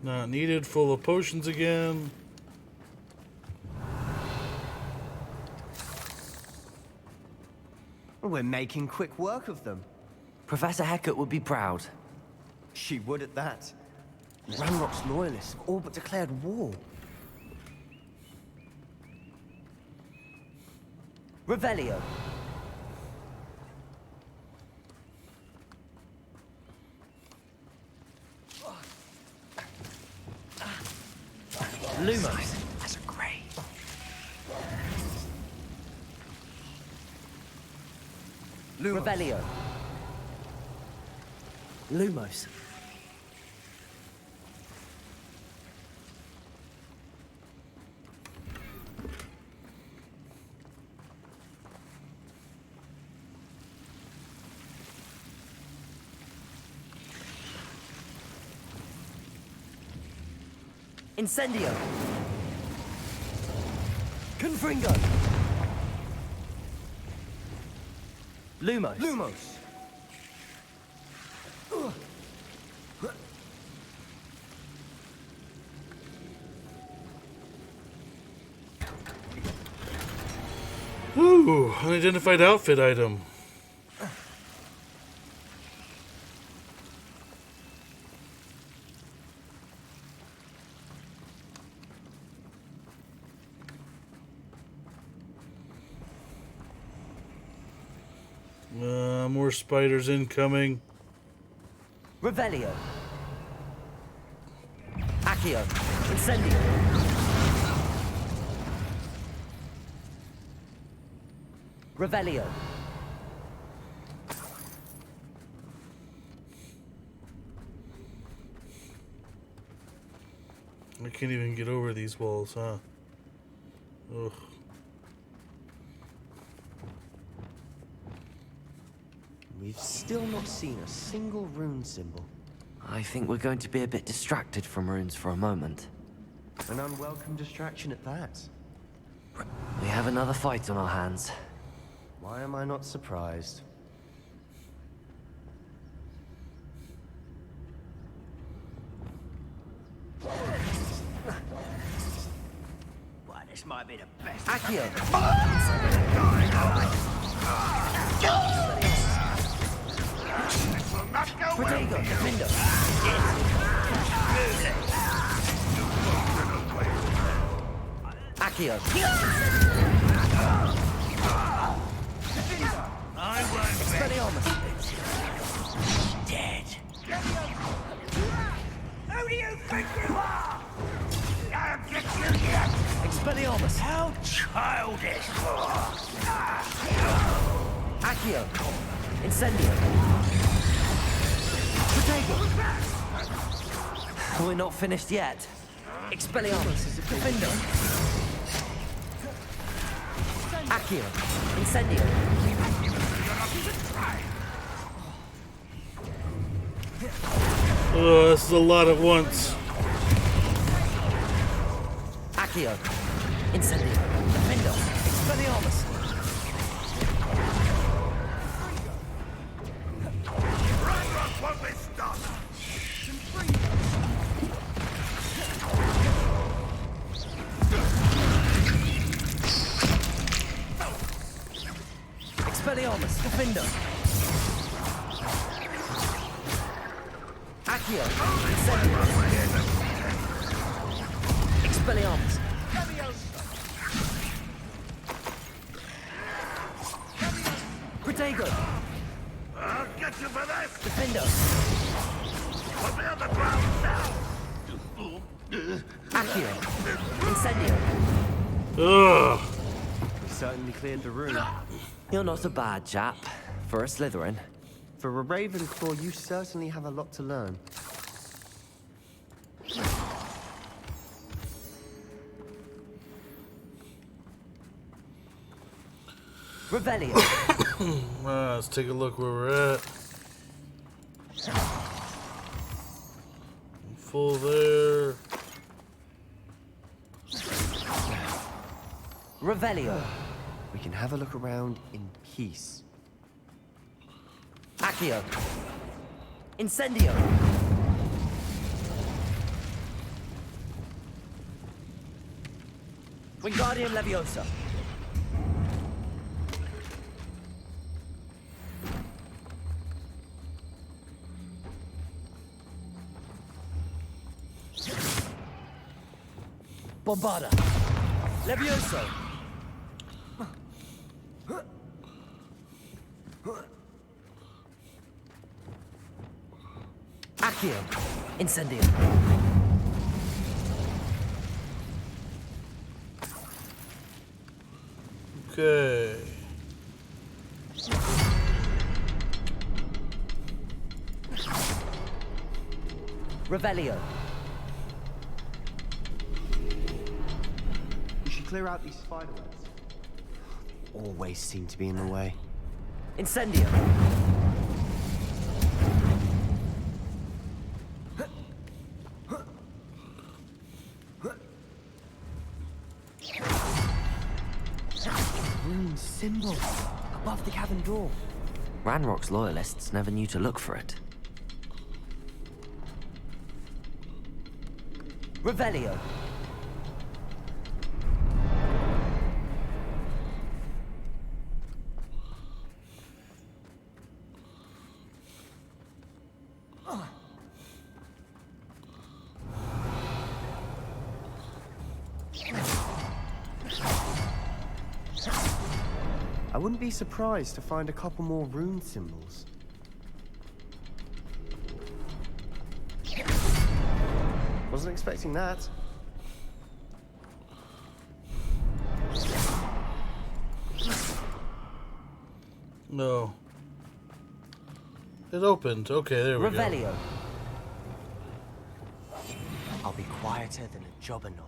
S1: Not needed, full of potions again.
S14: We're making quick work of them.
S3: Professor Hecat would be proud.
S14: She would at that. Ranrock's loyalists have all but declared war.
S17: Revelio. Lumos. As a grave. Revelio. Lumos. Incendio. Confringo. Lumos. Lumos.
S1: Ooh, unidentified outfit item. More spiders incoming.
S17: Revelio. Accio. Incendio. Revelio.
S1: I can't even get over these walls, huh? Ugh.
S3: We've still not seen a single rune symbol. I think we're going to be a bit distracted from runes for a moment. An unwelcome distraction at that. We have another fight on our hands. Why am I not surprised?
S8: Well, this might be the best.
S17: Accio.
S9: This will not go well.
S17: Protego. Mindo. Accio.
S9: I won't
S17: Expelliarmus.
S8: Dead. Who do you think you are?
S9: I'll get you yet.
S17: Expelliarmus.
S8: How childish.
S17: Accio. Incendio. Protego. We're not finished yet. Expelliarmus. Defendo. Accio. Incendio.
S1: Oh, this is a lot at once.
S17: Accio. Incendio. Defendo. Expelliarmus.
S9: Ragnarok won't be stopped.
S17: Expelliarmus. Defendo. Accio. Incendio. Expelliarmus. Protego.
S9: I'll get you for this.
S17: Defendo.
S9: Put me on the ground now.
S17: Accio. Incendio.
S1: Ugh.
S3: We certainly cleared the room.
S17: You're not a bad chap. For a Slytherin.
S3: For a Ravenclaw, you certainly have a lot to learn.
S17: Revelio.
S1: Let's take a look where we're at. Full there.
S17: Revelio.
S3: We can have a look around in peace.
S17: Accio. Incendio. Wingardium Leviosa. Bombarda. Levioso. Accio. Incendio.
S1: Okay.
S17: Revelio.
S14: We should clear out these spider webs. They always seem to be in the way.
S17: Incendio.
S3: Rune symbol above the cavern door. Ranrock's loyalists never knew to look for it.
S17: Revelio.
S14: I wouldn't be surprised to find a couple more rune symbols. Wasn't expecting that.
S1: No. It opened. Okay, there we
S17: Revelio.
S1: go.
S14: I'll be quieter than a jobberknoll.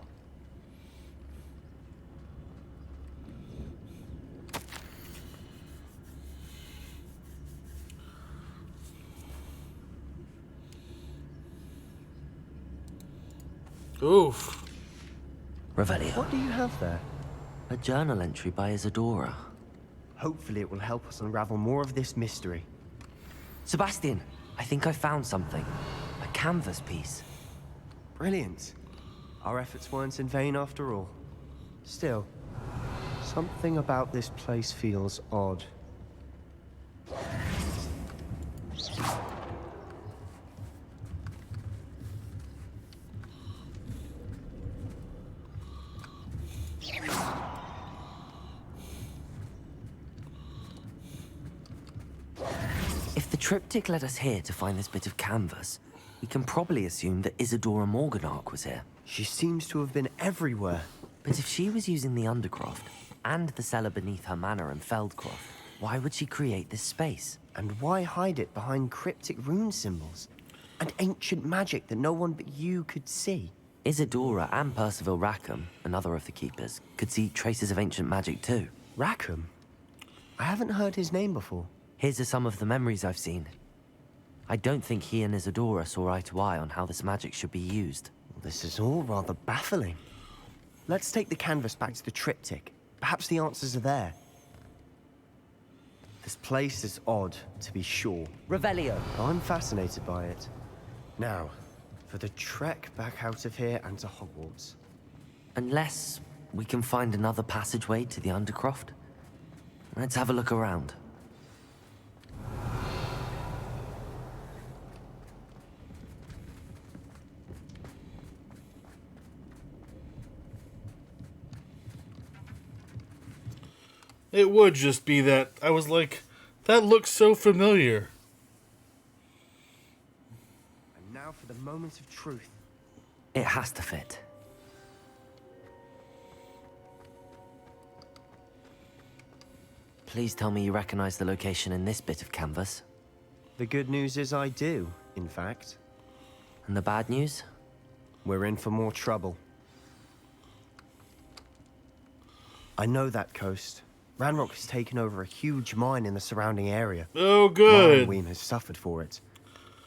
S1: Oof.
S3: Revelio.
S14: What do you have there?
S3: A journal entry by Isadora.
S14: Hopefully it will help us unravel more of this mystery.
S3: Sebastian, I think I found something. A canvas piece.
S14: Brilliant. Our efforts weren't in vain after all. Still, something about this place feels odd.
S3: If the triptych led us here to find this bit of canvas, we can probably assume that Isadora Morganark was here.
S14: She seems to have been everywhere.
S3: But if she was using the Undercroft and the cellar beneath her manor in Feldcroft, why would she create this space?
S14: And why hide it behind cryptic rune symbols? And ancient magic that no one but you could see?
S3: Isadora and Percival Rackham, another of the keepers, could see traces of ancient magic too.
S14: Rackham? I haven't heard his name before.
S3: His are some of the memories I've seen. I don't think he and Isadora saw eye to eye on how this magic should be used.
S14: This is all rather baffling. Let's take the canvas back to the triptych. Perhaps the answers are there. This place is odd, to be sure.
S17: Revelio.
S14: I'm fascinated by it. Now, for the trek back out of here and to Hogwarts.
S3: Unless we can find another passageway to the Undercroft. Let's have a look around.
S1: It would just be that I was like, that looks so familiar.
S14: And now for the moment of truth.
S3: It has to fit. Please tell me you recognize the location in this bit of canvas.
S14: The good news is I do, in fact.
S3: And the bad news?
S14: We're in for more trouble. I know that coast. Ranrock has taken over a huge mine in the surrounding area.
S1: Oh, good.
S14: Weem has suffered for it.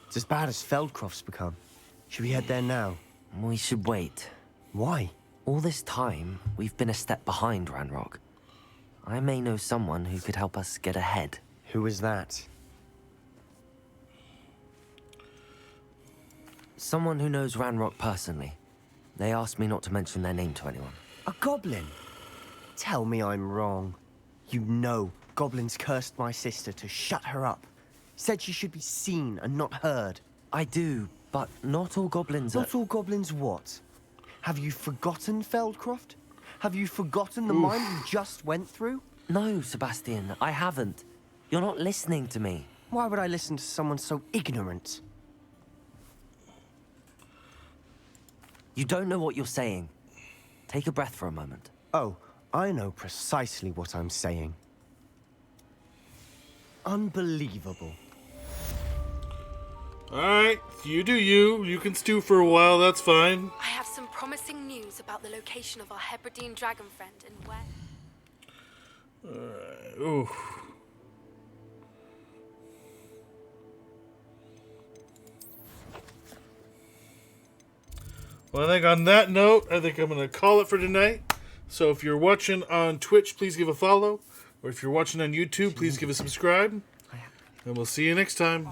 S14: It's as bad as Feldcroft's become. Should we head there now?
S3: We should wait.
S14: Why?
S3: All this time, we've been a step behind Ranrock. I may know someone who could help us get ahead.
S14: Who is that?
S3: Someone who knows Ranrock personally. They asked me not to mention their name to anyone.
S14: A goblin? Tell me I'm wrong. You know goblins cursed my sister to shut her up. Said she should be seen and not heard.
S3: I do, but not all goblins are...
S14: Not all goblins what? Have you forgotten Feldcroft? Have you forgotten the mine you just went through?
S3: No, Sebastian, I haven't. You're not listening to me.
S14: Why would I listen to someone so ignorant?
S3: You don't know what you're saying. Take a breath for a moment.
S14: Oh, I know precisely what I'm saying. Unbelievable.
S1: Alright, you do you. You can stew for a while, that's fine.
S4: I have some promising news about the location of our Hebridean dragon friend and where...
S1: Ooh. Well, I think on that note, I think I'm going to call it for tonight. So if you're watching on Twitch, please give a follow. Or if you're watching on YouTube, please give a subscribe. And we'll see you next time.